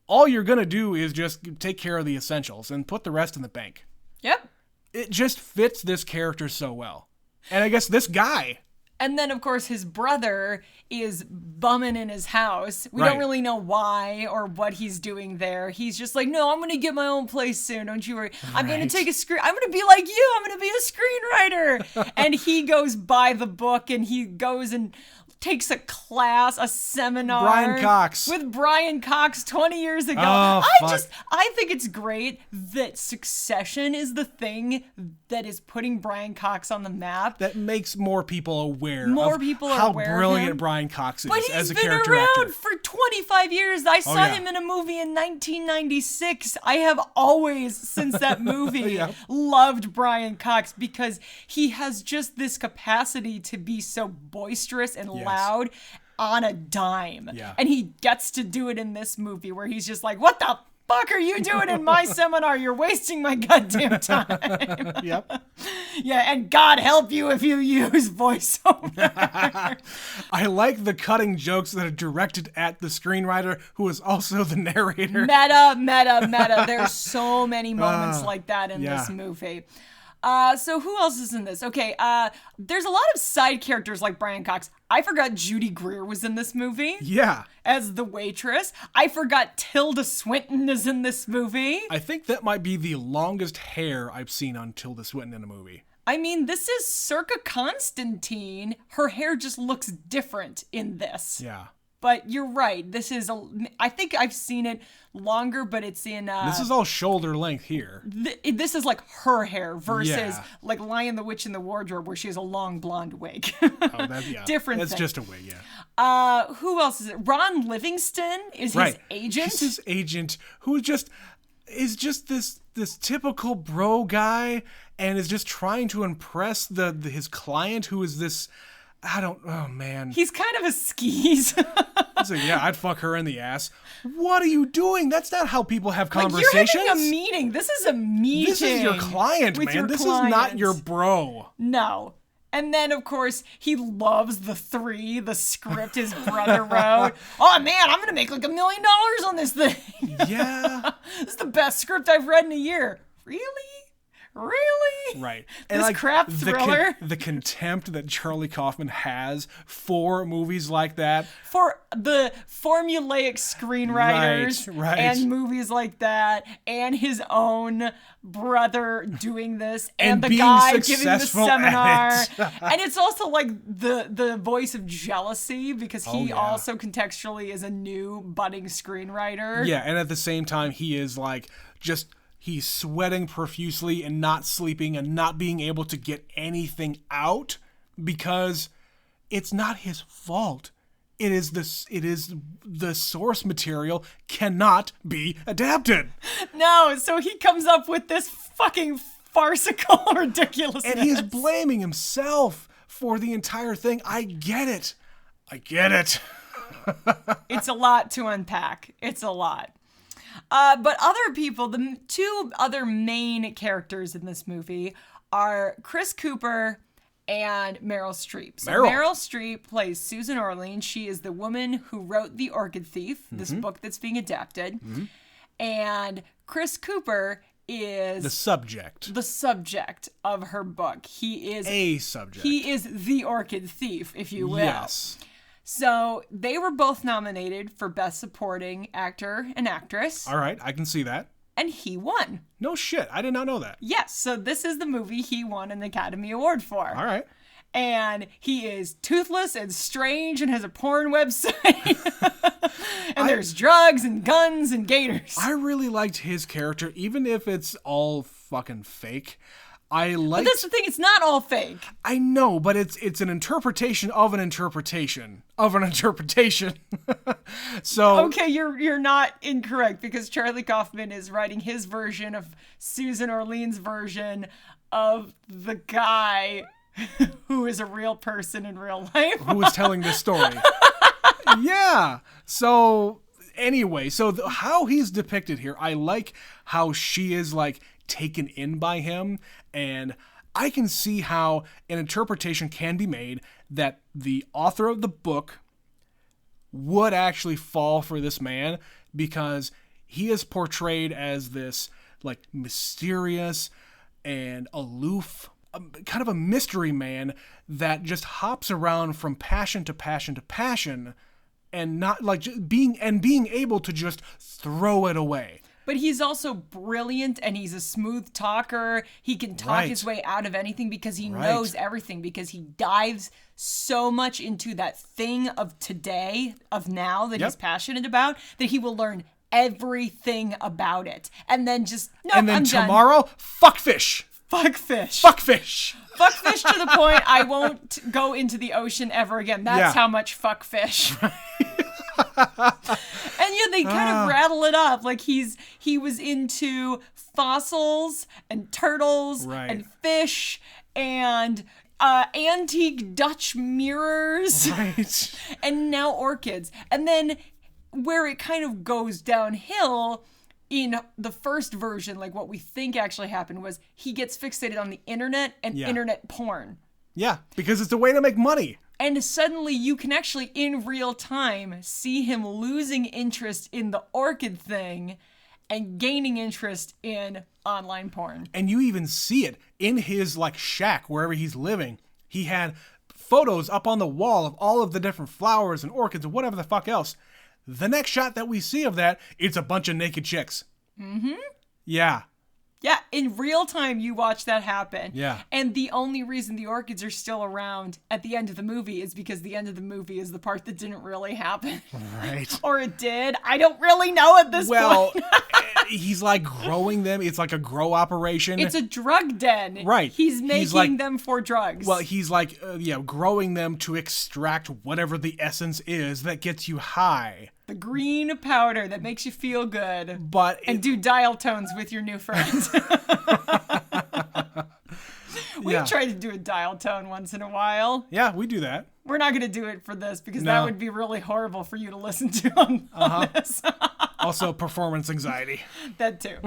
[SPEAKER 2] all you're going to do is just take care of the essentials and put the rest in the bank.
[SPEAKER 1] Yep.
[SPEAKER 2] It just fits this character so well. And I guess this guy.
[SPEAKER 1] And then, of course, his brother is bumming in his house. We don't really know why or what he's doing there. He's just like, no, I'm going to get my own place soon. Don't you worry. I'm going to take I'm going to be like you. I'm going to be a screenwriter. And he goes by the book, and he goes and takes a class, a seminar.
[SPEAKER 2] Brian Cox.
[SPEAKER 1] With Brian Cox 20 years ago.
[SPEAKER 2] Oh,
[SPEAKER 1] I think it's great that Succession is the thing that is putting Brian Cox on the map.
[SPEAKER 2] That makes more people aware
[SPEAKER 1] how
[SPEAKER 2] brilliant Brian Cox is as a character actor.
[SPEAKER 1] But he's been around for 25 years. I saw him in a movie in 1996. I have always, since that movie, loved Brian Cox because he has just this capacity to be so boisterous and loud on a dime. Yeah. And he gets to do it in this movie where he's just like, what the fuck are you doing in my seminar? You're wasting my goddamn time.
[SPEAKER 2] Yep.
[SPEAKER 1] Yeah, and God help you if you use voiceover.
[SPEAKER 2] I like the cutting jokes that are directed at the screenwriter, who is also the narrator.
[SPEAKER 1] Meta. There's so many moments like that in this movie. So who else is in this? Okay, there's a lot of side characters like Brian Cox. I forgot Judy Greer was in this movie.
[SPEAKER 2] Yeah.
[SPEAKER 1] As the waitress. I forgot Tilda Swinton is in this movie.
[SPEAKER 2] I think that might be the longest hair I've seen on Tilda Swinton in a movie.
[SPEAKER 1] I mean, this is circa Constantine. Her hair just looks different in this.
[SPEAKER 2] Yeah.
[SPEAKER 1] But you're right. I think I've seen it longer, but it's in...
[SPEAKER 2] this is all shoulder length here.
[SPEAKER 1] This is like her hair versus like Lion the Witch in the Wardrobe, where she has a long blonde wig. Different
[SPEAKER 2] That's
[SPEAKER 1] thing.
[SPEAKER 2] just a wig, yeah.
[SPEAKER 1] Who else is it? Ron Livingston is his agent.
[SPEAKER 2] He's his agent, who is just this typical bro guy, and is just trying to impress his client, who is this... oh man.
[SPEAKER 1] He's kind of a skis.
[SPEAKER 2] He's like, yeah, I'd fuck her in the ass. What are you doing? That's not how people have conversations.
[SPEAKER 1] Like, you're having a meeting. This is a meeting.
[SPEAKER 2] This is your client, man. This is not your bro.
[SPEAKER 1] No. And then, of course, he loves the script his brother wrote. Oh, man, I'm going to make like $1 million on this thing.
[SPEAKER 2] Yeah.
[SPEAKER 1] This is the best script I've read in a year. Really?
[SPEAKER 2] Right.
[SPEAKER 1] And this crap thriller.
[SPEAKER 2] The contempt that Charlie Kaufman has for movies like that.
[SPEAKER 1] For the formulaic screenwriters and movies like that, and his own brother doing this, and the guy giving the seminar. And it's also like the voice of jealousy, because he also contextually is a new budding screenwriter.
[SPEAKER 2] Yeah, and at the same time, he is like he's sweating profusely and not sleeping and not being able to get anything out because it's not his fault. It is the source material cannot be adapted.
[SPEAKER 1] No, so he comes up with this fucking farcical ridiculousness.
[SPEAKER 2] And he is blaming himself for the entire thing. I get it.
[SPEAKER 1] It's a lot to unpack. It's a lot. But other people, the two other main characters in this movie are Chris Cooper and Meryl Streep. So Meryl Streep plays Susan Orlean. She is the woman who wrote The Orchid Thief, this book that's being adapted. Mm-hmm. And Chris Cooper is...
[SPEAKER 2] The subject
[SPEAKER 1] of her book. He is...
[SPEAKER 2] A subject.
[SPEAKER 1] He is the Orchid Thief, if you will.
[SPEAKER 2] Yes.
[SPEAKER 1] So they were both nominated for Best Supporting Actor and Actress.
[SPEAKER 2] All right, I can see that.
[SPEAKER 1] And he won.
[SPEAKER 2] No shit, I did not know that.
[SPEAKER 1] Yes, so this is the movie he won an Academy Award for.
[SPEAKER 2] All right.
[SPEAKER 1] And he is toothless and strange and has a porn website. And there's drugs and guns and gators.
[SPEAKER 2] I really liked his character, even if it's all fucking fake.
[SPEAKER 1] But that's the thing, it's not all fake.
[SPEAKER 2] I know, but it's an interpretation of an interpretation of an interpretation. So
[SPEAKER 1] okay, you're not incorrect, because Charlie Kaufman is writing his version of Susan Orlean's version of the guy who is a real person in real life.
[SPEAKER 2] Who is telling this story. Yeah. So anyway, how he's depicted here, I like how she is like taken in by him, and I can see how an interpretation can be made that the author of the book would actually fall for this man, because he is portrayed as this like mysterious and aloof, kind of a mystery man that just hops around from passion to passion to passion, and not like just being able to just throw it away.
[SPEAKER 1] But he's also brilliant, and he's a smooth talker. He can talk his way out of anything because he knows everything, because he dives so much into that thing of today, of now, that he's passionate about, that he will learn everything about it. And then just, nope,
[SPEAKER 2] and then
[SPEAKER 1] I'm
[SPEAKER 2] tomorrow,
[SPEAKER 1] done.
[SPEAKER 2] fuck fish.
[SPEAKER 1] Fuck fish.
[SPEAKER 2] Fuck fish.
[SPEAKER 1] Fuck fish to the point I won't go into the ocean ever again. That's how much fuck fish. And yeah, they kind of rattle it up. Like he was into fossils and turtles and fish and antique Dutch mirrors.
[SPEAKER 2] Right.
[SPEAKER 1] And now orchids. And then where it kind of goes downhill in the first version, like what we think actually happened, was he gets fixated on the internet and internet porn.
[SPEAKER 2] Yeah, because it's a way to make money.
[SPEAKER 1] And suddenly you can actually, in real time, see him losing interest in the orchid thing and gaining interest in online porn.
[SPEAKER 2] And you even see it in his like shack, wherever he's living. He had photos up on the wall of all of the different flowers and orchids and whatever the fuck else. The next shot that we see of that, it's a bunch of naked chicks.
[SPEAKER 1] Mm-hmm.
[SPEAKER 2] Yeah.
[SPEAKER 1] Yeah, in real time, you watch that happen.
[SPEAKER 2] Yeah.
[SPEAKER 1] And the only reason the orchids are still around at the end of the movie is because the end of the movie is the part that didn't really happen.
[SPEAKER 2] Right.
[SPEAKER 1] Or it did. I don't really know at this point.
[SPEAKER 2] Well, he's like growing them. It's like a grow operation.
[SPEAKER 1] It's a drug den.
[SPEAKER 2] Right.
[SPEAKER 1] He's making them for drugs.
[SPEAKER 2] Well, he's like, growing them to extract whatever the essence is that gets you high.
[SPEAKER 1] The green powder that makes you feel good.
[SPEAKER 2] And
[SPEAKER 1] do dial tones with your new friends. We've tried to do a dial tone once in a while.
[SPEAKER 2] Yeah, we do that.
[SPEAKER 1] We're not going to do it for this, because that would be really horrible for you to listen to on this.
[SPEAKER 2] Also, performance anxiety.
[SPEAKER 1] That too.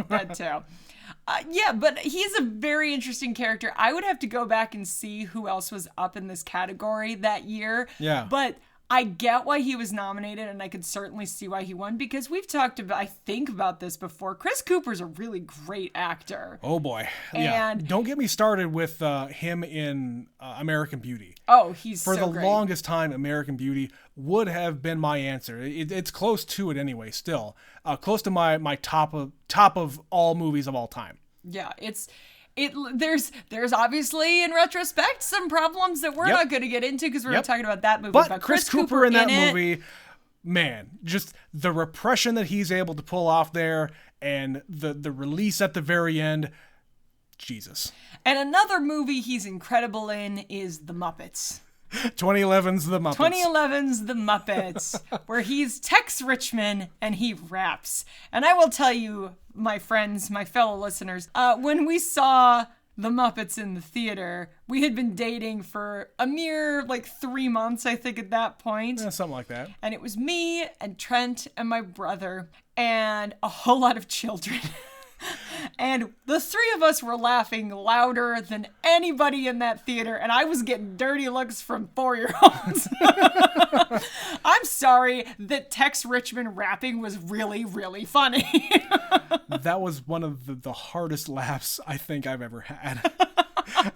[SPEAKER 1] Yeah, but he's a very interesting character. I would have to go back and see who else was up in this category that year.
[SPEAKER 2] Yeah.
[SPEAKER 1] But I get why he was nominated, and I could certainly see why he won, because we've talked about, I think, about this before. Chris Cooper's a really great actor.
[SPEAKER 2] Oh boy.
[SPEAKER 1] And
[SPEAKER 2] don't get me started with him in American Beauty.
[SPEAKER 1] Oh, he's
[SPEAKER 2] For
[SPEAKER 1] so
[SPEAKER 2] the
[SPEAKER 1] great.
[SPEAKER 2] longest time, American Beauty would have been my answer. It's close to it anyway, still. Close to my top of all movies of all time.
[SPEAKER 1] Yeah, there's obviously, in retrospect, some problems that we're not going to get into, because we're not talking about that movie.
[SPEAKER 2] But Chris Cooper in that movie, man, just the repression that he's able to pull off there, and the release at the very end, Jesus.
[SPEAKER 1] And another movie he's incredible in is The Muppets.
[SPEAKER 2] 2011's The Muppets.
[SPEAKER 1] 2011's The Muppets, where he's Tex Richmond and he raps. And I will tell you, my friends, my fellow listeners, when we saw The Muppets in the theater, we had been dating for a mere 3 months, I think, at that point.
[SPEAKER 2] Yeah, something like that.
[SPEAKER 1] And it was me and Trent and my brother and a whole lot of children. And the three of us were laughing louder than anybody in that theater, and I was getting dirty looks from 4-year-olds. I'm sorry that Tex Richmond rapping was really, really funny.
[SPEAKER 2] That was one of the hardest laughs I think I've ever had.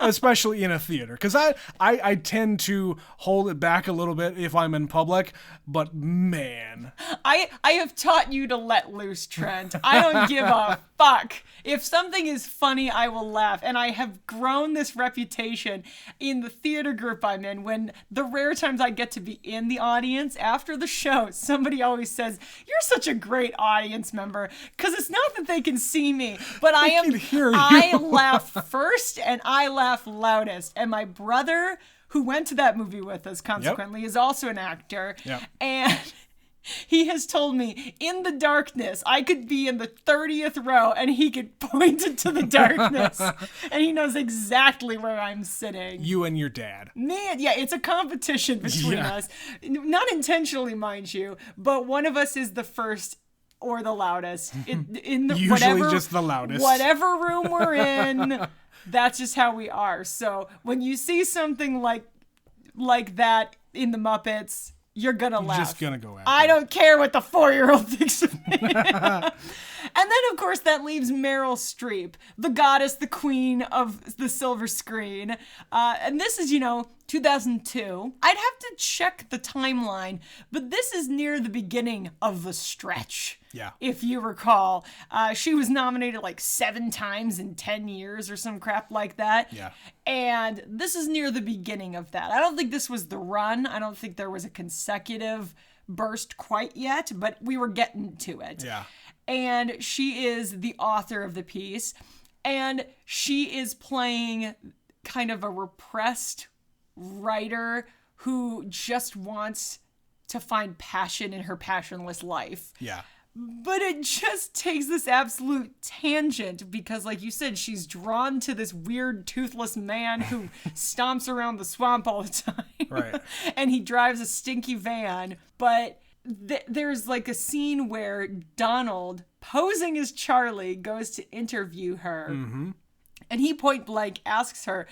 [SPEAKER 2] especially in a theater. Because I tend to hold it back a little bit if I'm in public, but man.
[SPEAKER 1] I have taught you to let loose, Trent. I don't give a fuck. If something is funny, I will laugh. And I have grown this reputation in the theater group I'm in. When the rare times I get to be in the audience after the show, somebody always says, "You're such a great audience member." Because it's not that they can see me, but I laugh first and I laugh loudest. And my brother, who went to that movie with us, consequently, is also an actor.
[SPEAKER 2] Yep.
[SPEAKER 1] And he has told me in the darkness, I could be in the 30th row and he could point into the darkness and he knows exactly where I'm sitting.
[SPEAKER 2] You and your dad.
[SPEAKER 1] Man, yeah, it's a competition between us. Not intentionally, mind you, but one of us is the first or the loudest. In the,
[SPEAKER 2] Usually just the loudest.
[SPEAKER 1] Whatever room we're in, that's just how we are. So when you see something like that in the Muppets, you're gonna laugh.
[SPEAKER 2] Just gonna go after
[SPEAKER 1] I don't care what the 4-year-old thinks of me. And then, of course, that leaves Meryl Streep, the goddess, the queen of the silver screen. And this is, 2002. I'd have to check the timeline, but this is near the beginning of the stretch.
[SPEAKER 2] Yeah.
[SPEAKER 1] If you recall. She was nominated like 7 times in 10 years or some crap like that.
[SPEAKER 2] Yeah.
[SPEAKER 1] And this is near the beginning of that. I don't think this was the run. I don't think there was a consecutive burst quite yet, but we were getting to it.
[SPEAKER 2] Yeah.
[SPEAKER 1] And she is the author of the piece, and she is playing kind of a repressed writer who just wants to find passion in her passionless life.
[SPEAKER 2] Yeah.
[SPEAKER 1] But it just takes this absolute tangent because, like you said, she's drawn to this weird toothless man who stomps around the swamp all the time.
[SPEAKER 2] Right.
[SPEAKER 1] And he drives a stinky van. But there's like a scene where Donald, posing as Charlie, goes to interview her. Mm-hmm. And he point blank asks her,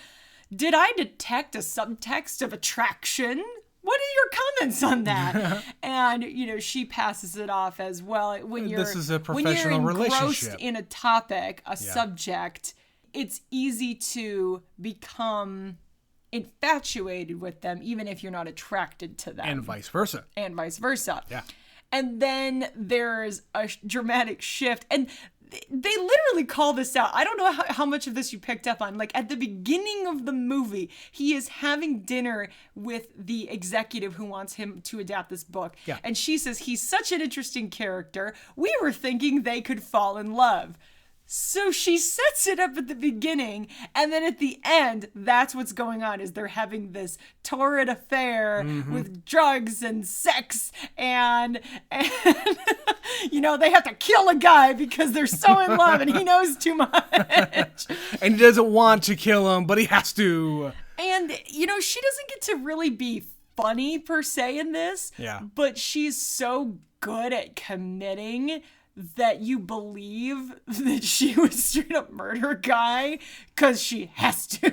[SPEAKER 1] "Did I detect a subtext of attraction? What are your comments on that?" And, she passes it off as, well,
[SPEAKER 2] this is a professional relationship.
[SPEAKER 1] Engrossed in a topic, a subject, it's easy to become infatuated with them, even if you're not attracted to them.
[SPEAKER 2] And vice versa.
[SPEAKER 1] Yeah. And then there's a dramatic shift. And they literally call this out. I don't know how much of this you picked up on. Like, at the beginning of the movie, he is having dinner with the executive who wants him to adapt this book.
[SPEAKER 2] Yeah.
[SPEAKER 1] And she says, "He's such an interesting character. We were thinking they could fall in love." So she sets it up at the beginning, and then at the end, that's what's going on, is they're having this torrid affair with drugs and sex, and they have to kill a guy because they're so in love and he knows too much.
[SPEAKER 2] And he doesn't want to kill him, but he has to.
[SPEAKER 1] And, she doesn't get to really be funny per se in this, but she's so good at committing that you believe that she would straight up murder a guy because she has to.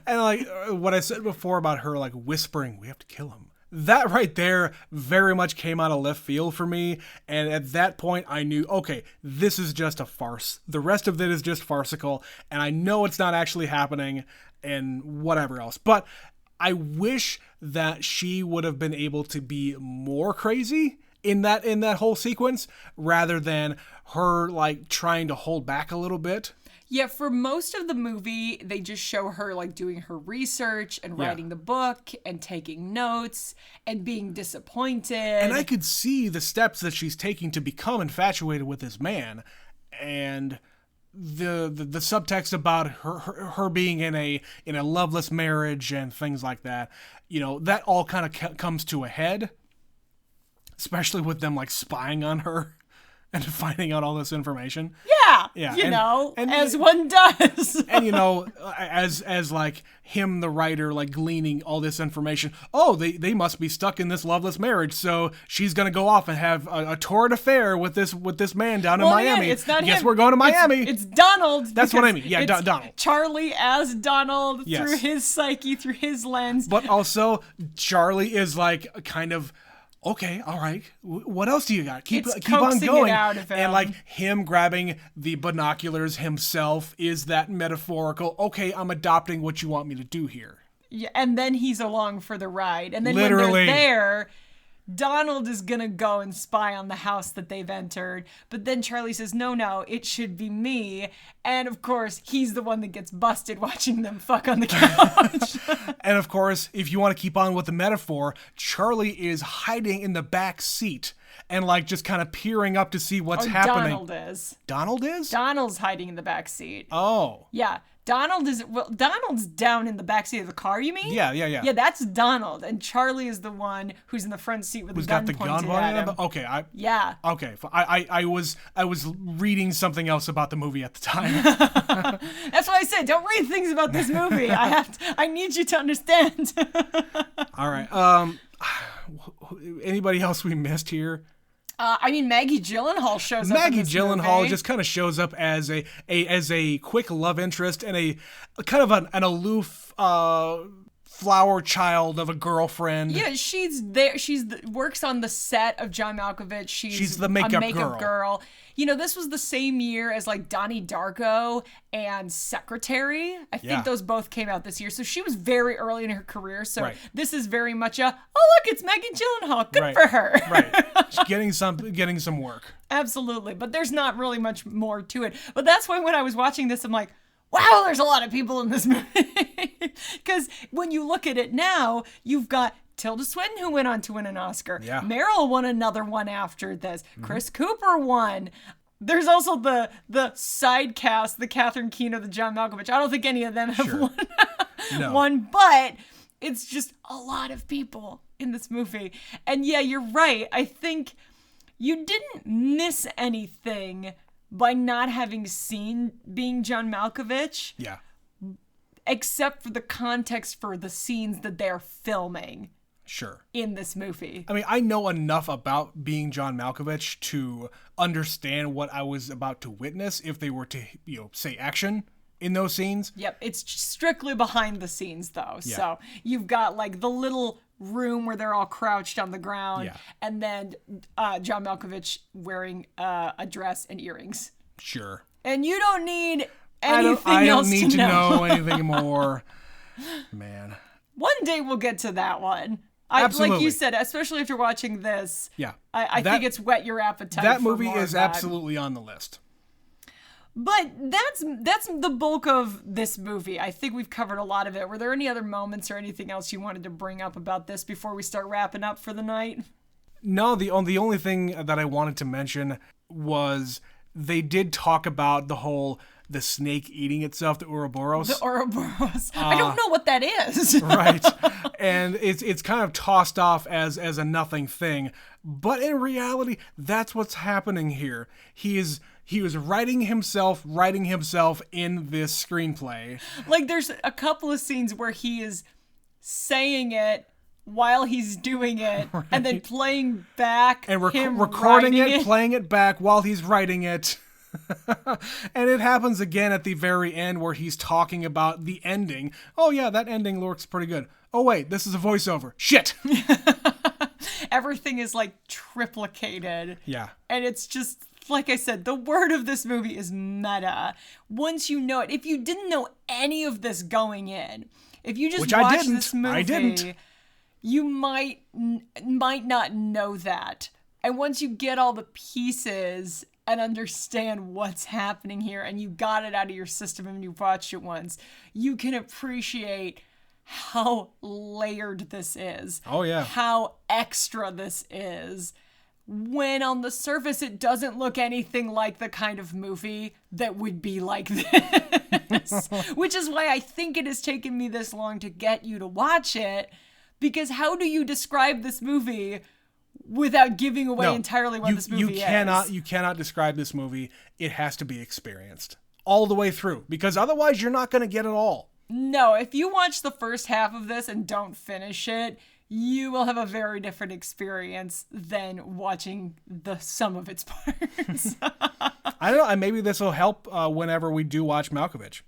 [SPEAKER 2] And like what I said before about her like whispering, "We have to kill him." That right there very much came out of left field for me. And at that point I knew, okay, this is just a farce. The rest of it is just farcical. And I know it's not actually happening and whatever else. But I wish that she would have been able to be more crazy in that whole sequence, rather than her like trying to hold back a little bit.
[SPEAKER 1] Yeah, for most of the movie, they just show her like doing her research and writing the book and taking notes and being disappointed.
[SPEAKER 2] And I could see the steps that she's taking to become infatuated with this man, and the subtext about her being in a loveless marriage and things like that. That all kind of comes to a head. Especially with them like spying on her and finding out all this information.
[SPEAKER 1] Yeah. And as one does.
[SPEAKER 2] And as like him, the writer, like gleaning all this information. Oh, they must be stuck in this loveless marriage. So she's gonna go off and have a torrid affair with this man down in Miami.
[SPEAKER 1] Yeah, it's not
[SPEAKER 2] Guess
[SPEAKER 1] him.
[SPEAKER 2] we're going to Miami.
[SPEAKER 1] It's Donald.
[SPEAKER 2] That's what I mean. Yeah, Donald.
[SPEAKER 1] Charlie as Donald through his psyche, through his lens.
[SPEAKER 2] But also Charlie is like kind of Okay, all right. What else do you got? Keep on
[SPEAKER 1] coaxing
[SPEAKER 2] going.
[SPEAKER 1] it out of him.
[SPEAKER 2] And like him grabbing the binoculars himself is that metaphorical. Okay, I'm adopting what you want me to do here.
[SPEAKER 1] Yeah, and then he's along for the ride. And then
[SPEAKER 2] Literally.
[SPEAKER 1] when they're there, Donald is going to go and spy on the house that they've entered. But then Charlie says, no, it should be me. And of course, he's the one that gets busted watching them fuck on the couch.
[SPEAKER 2] And of course, if you want to keep on with the metaphor, Charlie is hiding in the back seat and like just kind of peering up to see what's happening.
[SPEAKER 1] Donald is.
[SPEAKER 2] Donald is?
[SPEAKER 1] Donald's hiding in the back seat.
[SPEAKER 2] Oh.
[SPEAKER 1] Yeah. Donald's down in the backseat of the car, you mean?
[SPEAKER 2] Yeah.
[SPEAKER 1] Yeah, that's Donald. And Charlie is the one who's in the front seat with the gun pointed at him.
[SPEAKER 2] Okay.
[SPEAKER 1] Yeah.
[SPEAKER 2] Okay. I was reading something else about the movie at the time.
[SPEAKER 1] That's why I said, don't read things about this movie. I need you to understand.
[SPEAKER 2] All right. Anybody else we missed here?
[SPEAKER 1] Maggie Gyllenhaal shows up.
[SPEAKER 2] Maggie Gyllenhaal just kind of shows up as a quick love interest and a kind of an aloof flower child of a girlfriend.
[SPEAKER 1] Yeah, she's there. Works on the set of John Malkovich. She's
[SPEAKER 2] the makeup
[SPEAKER 1] girl. You know, this was the same year as like Donnie Darko and Secretary. I think those both came out this year. So she was very early in her career. So this is very much look, it's Maggie Gyllenhaal. Good for her.
[SPEAKER 2] Right. She's getting some work.
[SPEAKER 1] Absolutely. But there's not really much more to it. But that's why when I was watching this, I'm like, wow, there's a lot of people in this movie. Because when you look at it now, you've got Tilda Swinton, who went on to win an Oscar.
[SPEAKER 2] Yeah.
[SPEAKER 1] Meryl won another one after this. Mm-hmm. Chris Cooper won. There's also the side cast, the Catherine Keener, the John Malkovich. I don't think any of them have won, but it's just a lot of people in this movie. And yeah, you're right. I think you didn't miss anything by not having seen Being John Malkovich.
[SPEAKER 2] Yeah.
[SPEAKER 1] Except for the context for the scenes that they're filming.
[SPEAKER 2] Sure.
[SPEAKER 1] In this movie.
[SPEAKER 2] I mean, I know enough about Being John Malkovich to understand what I was about to witness if they were to, say action in those scenes.
[SPEAKER 1] Yep. It's strictly behind the scenes, though. Yeah. So you've got like the little room where they're all crouched on the ground, and then John Malkovich wearing a dress and earrings.
[SPEAKER 2] Sure.
[SPEAKER 1] And you don't need anything
[SPEAKER 2] I don't
[SPEAKER 1] else
[SPEAKER 2] need
[SPEAKER 1] to
[SPEAKER 2] know anything more. Man.
[SPEAKER 1] One day we'll get to that one.
[SPEAKER 2] Absolutely.
[SPEAKER 1] Like you said, especially after watching this.
[SPEAKER 2] Yeah.
[SPEAKER 1] I think it's whet your appetite.
[SPEAKER 2] That
[SPEAKER 1] for
[SPEAKER 2] movie
[SPEAKER 1] more
[SPEAKER 2] is
[SPEAKER 1] of that.
[SPEAKER 2] absolutely on the list.
[SPEAKER 1] But that's the bulk of this movie. I think we've covered a lot of it. Were there any other moments or anything else you wanted to bring up about this before we start wrapping up for the night?
[SPEAKER 2] No, the only thing that I wanted to mention was they did talk about the snake eating itself, the Ouroboros.
[SPEAKER 1] The Ouroboros. I don't know what that is.
[SPEAKER 2] Right. And it's kind of tossed off as a nothing thing. But in reality, that's what's happening here. He was writing himself in this screenplay.
[SPEAKER 1] Like, there's a couple of scenes where he is saying it while he's doing it, and then playing back
[SPEAKER 2] and
[SPEAKER 1] recording it,
[SPEAKER 2] playing it back while he's writing it. And it happens again at the very end where he's talking about the ending. Oh yeah, that ending looks pretty good. Oh wait, this is a voiceover. Shit.
[SPEAKER 1] Everything is like triplicated.
[SPEAKER 2] Yeah.
[SPEAKER 1] And it's just, like I said, the word of this movie is meta. Once you know it, if you didn't know any of this going in, if you just watched this movie, you might not know that. And once you get all the pieces and understand what's happening here, and you got it out of your system and you've watched it once, you can appreciate how layered this is.
[SPEAKER 2] Oh, yeah.
[SPEAKER 1] How extra this is. When on the surface, it doesn't look anything like the kind of movie that would be like this. Which is why I think it has taken me this long to get you to watch it. Because how do you describe this movie without giving away entirely what this movie is?
[SPEAKER 2] You cannot describe this movie. It has to be experienced all the way through, because otherwise you're not going to get it all.
[SPEAKER 1] No, if you watch the first half of this and don't finish it, you will have a very different experience than watching the sum of its parts.
[SPEAKER 2] I don't know. Maybe this will help whenever we do watch Malkovich.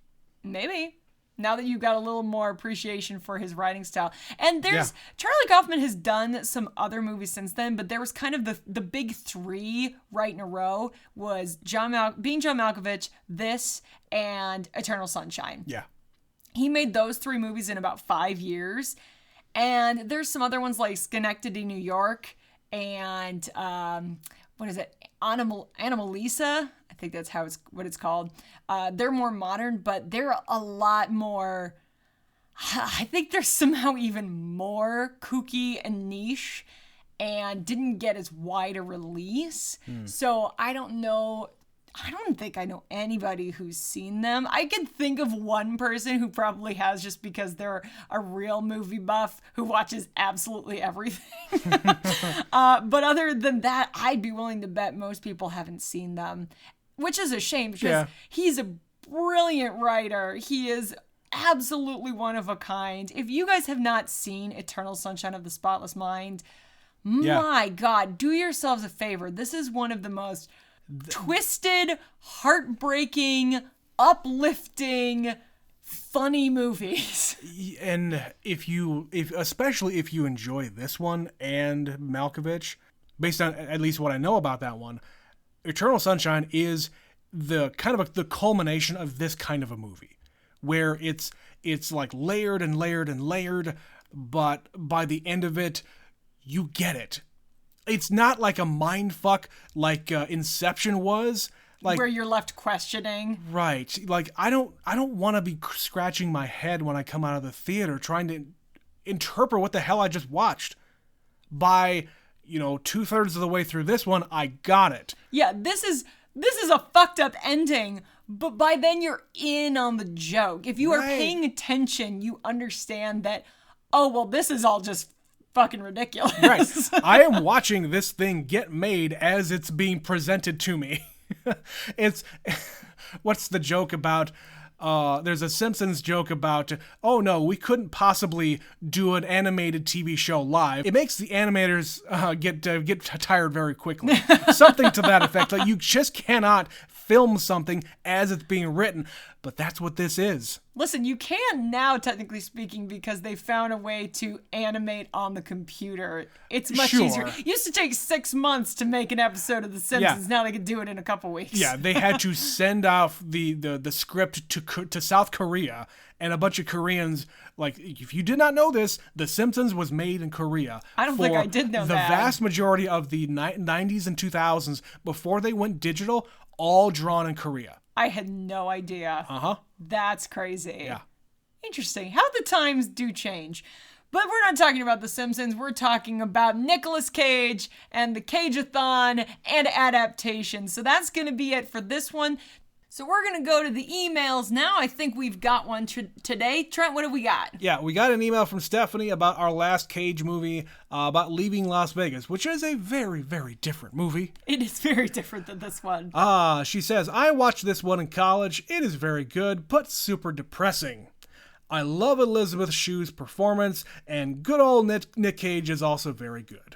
[SPEAKER 1] Maybe. Now that you've got a little more appreciation for his writing style. And Charlie Kaufman has done some other movies since then, but there was kind of the big three right in a row was Being John Malkovich, this, and Eternal Sunshine.
[SPEAKER 2] Yeah.
[SPEAKER 1] He made those three movies in about 5 years. And there's some other ones like Schenectady, New York, and what is it? Anomalisa. I think that's what it's called. They're more modern, but they're a lot more. I think they're somehow even more kooky and niche, and didn't get as wide a release. So I don't know. I don't think I know anybody who's seen them. I can think of one person who probably has, just because they're a real movie buff who watches absolutely everything. But other than that, I'd be willing to bet most people haven't seen them, which is a shame because he's a brilliant writer. He is absolutely one of a kind. If you guys have not seen Eternal Sunshine of the Spotless Mind, my God, do yourselves a favor. This is one of the most twisted, heartbreaking, uplifting, funny movies.
[SPEAKER 2] And especially if you enjoy this one and Malkovich, based on at least what I know about that one, Eternal Sunshine is the kind of the culmination of this kind of a movie, where it's like layered and layered and layered, but by the end of it, you get it. It's not like a mind fuck like Inception was, like
[SPEAKER 1] where you're left questioning.
[SPEAKER 2] Right. Like I don't want to be scratching my head when I come out of the theater trying to interpret what the hell I just watched. By 2/3 of the way through this one, I got it.
[SPEAKER 1] Yeah, this is a fucked up ending, but by then you're in on the joke. If you are paying attention, you understand that, oh well, this is all just fucking ridiculous.
[SPEAKER 2] Right. I am watching this thing get made as it's being presented to me. It's what's the joke about there's a Simpsons joke about, oh no, we couldn't possibly do an animated TV show live. It makes the animators get tired very quickly. Something to that effect. Like you just cannot film something as it's being written, but that's what this is.
[SPEAKER 1] Listen, you can now, technically speaking, because they found a way to animate on the computer. It's much easier. It used to take 6 months to make an episode of The Simpsons. Now they can do it in a couple weeks.
[SPEAKER 2] Yeah, they had to send off the script to South Korea, and a bunch of Koreans, like, if you did not know this, The Simpsons was made in Korea.
[SPEAKER 1] I don't think I did know that.
[SPEAKER 2] The vast majority of the 90s and 2000s, before they went digital, all drawn in Korea.
[SPEAKER 1] I had no idea.
[SPEAKER 2] Uh-huh.
[SPEAKER 1] That's crazy.
[SPEAKER 2] Yeah.
[SPEAKER 1] Interesting. How the times do change. But we're not talking about The Simpsons. We're talking about Nicolas Cage and the Cage-a-thon and Adaptation. So that's going to be it for this one. So we're going to go to the emails now. I think we've got one today. Trent, what have we got?
[SPEAKER 2] Yeah, we got an email from Stephanie about our last Cage movie, about leaving Las Vegas, which is a very, very different movie.
[SPEAKER 1] It is very different than this one.
[SPEAKER 2] She says, I watched this one in college. It is very good, but super depressing. I love Elizabeth Shue's performance, and good old Nic Cage is also very good.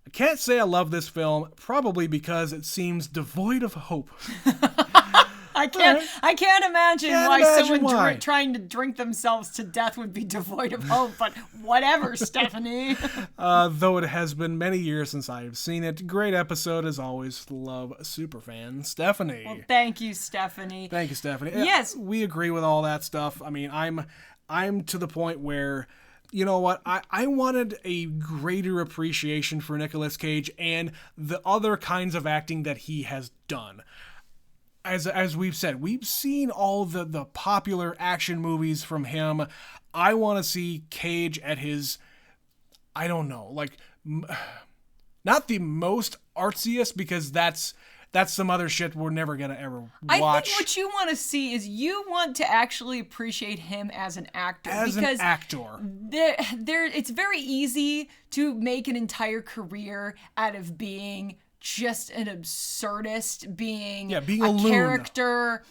[SPEAKER 2] I can't say I love this film, probably because it seems devoid of hope.
[SPEAKER 1] I can't imagine why someone trying to drink themselves to death would be devoid of hope, but whatever, Stephanie.
[SPEAKER 2] Though it has been many years since I have seen it. Great episode as always. Love, superfan Stephanie.
[SPEAKER 1] Well, thank you, Stephanie.
[SPEAKER 2] Thank you, Stephanie.
[SPEAKER 1] Yes.
[SPEAKER 2] We agree with all that stuff. I mean, I'm to the point where, you know what, I wanted a greater appreciation for Nicolas Cage and the other kinds of acting that he has done. As we've said, we've seen all the popular action movies from him. I want to see Cage at his, I don't know, like, not the most artsiest, because that's some other shit we're never going to ever watch.
[SPEAKER 1] I think what you want to see is you want to actually appreciate him as an actor.
[SPEAKER 2] An actor.
[SPEAKER 1] It's very easy to make an entire career out of being just an absurdist, being a
[SPEAKER 2] loon.
[SPEAKER 1] Character.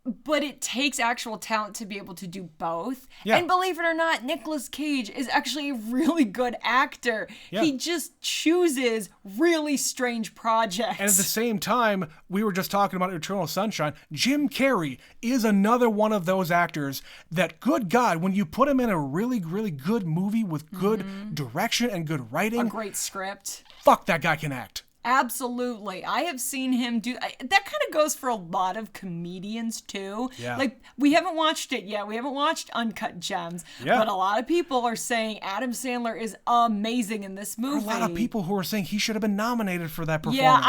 [SPEAKER 1] But it takes actual talent to be able to do both.
[SPEAKER 2] Yeah.
[SPEAKER 1] And believe it or not, Nicolas Cage is actually a really good actor.
[SPEAKER 2] Yeah.
[SPEAKER 1] He just chooses really strange projects.
[SPEAKER 2] And at the same time, we were just talking about Eternal Sunshine. Jim Carrey is another one of those actors that, good God, when you put him in a really, really good movie with good direction and good writing,
[SPEAKER 1] a great script.
[SPEAKER 2] fuck, that guy can act.
[SPEAKER 1] Absolutely. I have seen him do that. Kind of goes for a lot of comedians too.
[SPEAKER 2] Yeah.
[SPEAKER 1] Like, we haven't watched it yet. We haven't watched Uncut Gems.
[SPEAKER 2] Yeah.
[SPEAKER 1] But a lot of people are saying Adam Sandler is amazing in this movie.
[SPEAKER 2] A lot of people who are saying he should have been nominated for that performance.
[SPEAKER 1] Yeah,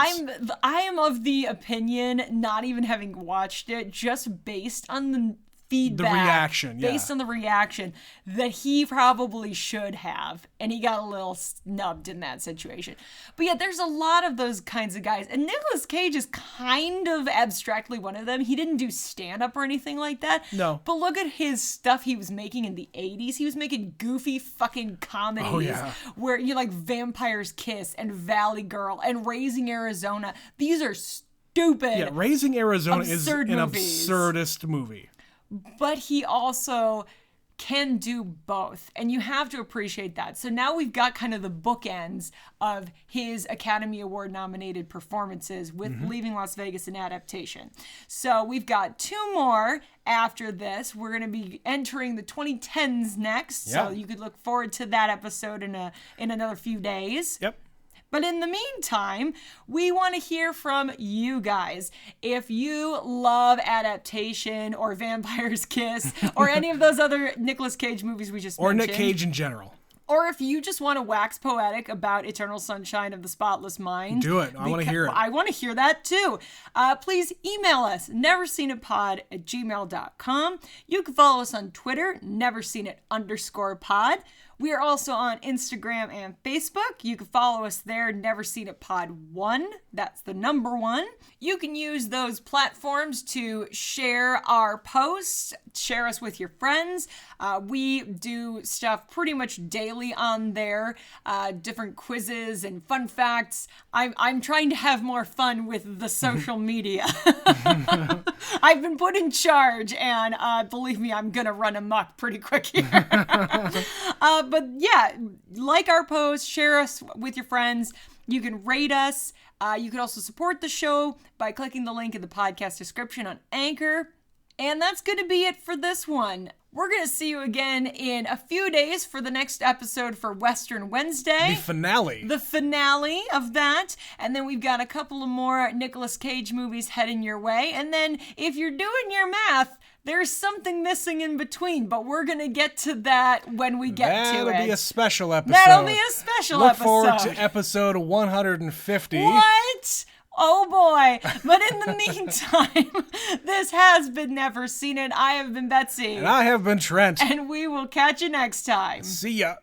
[SPEAKER 1] I am of the opinion, not even having watched it, just based on the feedback,
[SPEAKER 2] the reaction,
[SPEAKER 1] based on the reaction, that he probably should have, and he got a little snubbed in that situation. But yeah, there's a lot of those kinds of guys, and Nicolas Cage is kind of abstractly one of them. He didn't do stand-up or anything like that.
[SPEAKER 2] No.
[SPEAKER 1] But look at his stuff he was making in the 80s. He was making goofy fucking comedies where you like Vampire's Kiss and Valley Girl and Raising Arizona. These are stupid.
[SPEAKER 2] Yeah, Raising Arizona is an
[SPEAKER 1] movies.
[SPEAKER 2] absurdist movie.
[SPEAKER 1] But he also can do both, and you have to appreciate that. So now we've got kind of the bookends of his Academy Award nominated performances with Leaving Las Vegas and Adaptation. So we've got 2 more after this. We're going to be entering the 2010s next, so you could look forward to that episode in another few days.
[SPEAKER 2] Yep.
[SPEAKER 1] But in the meantime, we want to hear from you guys. If you love Adaptation or Vampire's Kiss or any of those other Nicolas Cage movies we just mentioned.
[SPEAKER 2] Or Nic Cage in general.
[SPEAKER 1] Or if you just want to wax poetic about Eternal Sunshine of the Spotless Mind.
[SPEAKER 2] Do it. I want to hear it.
[SPEAKER 1] I want to hear that too. Please email us, neverseenitpod@gmail.com. You can follow us on Twitter, neverseenit_pod. We are also on Instagram and Facebook. You can follow us there, neverseenitpod1. That's the number 1. You can use those platforms to share our posts, share us with your friends. We do stuff pretty much daily on there, different quizzes and fun facts. I'm trying to have more fun with the social media. I've been put in charge, and believe me, I'm gonna run amok pretty quick here. But yeah, like our posts, share us with your friends. You can rate us. You can also support the show by clicking the link in the podcast description on Anchor. And that's going to be it for this one. We're going to see you again in a few days for the next episode for Western Wednesday.
[SPEAKER 2] The finale.
[SPEAKER 1] The finale of that. And then we've got a couple of more Nicolas Cage movies heading your way. And then if you're doing your math, there's something missing in between, but we're going to get to that when we get to it.
[SPEAKER 2] That'll be a special episode.
[SPEAKER 1] That'll be a special
[SPEAKER 2] Look
[SPEAKER 1] episode.
[SPEAKER 2] forward to episode 150.
[SPEAKER 1] What? Oh boy. But in the meantime, this has been Never Seen It. I have been Betsy.
[SPEAKER 2] And I have been Trent.
[SPEAKER 1] And we will catch you next time.
[SPEAKER 2] See ya.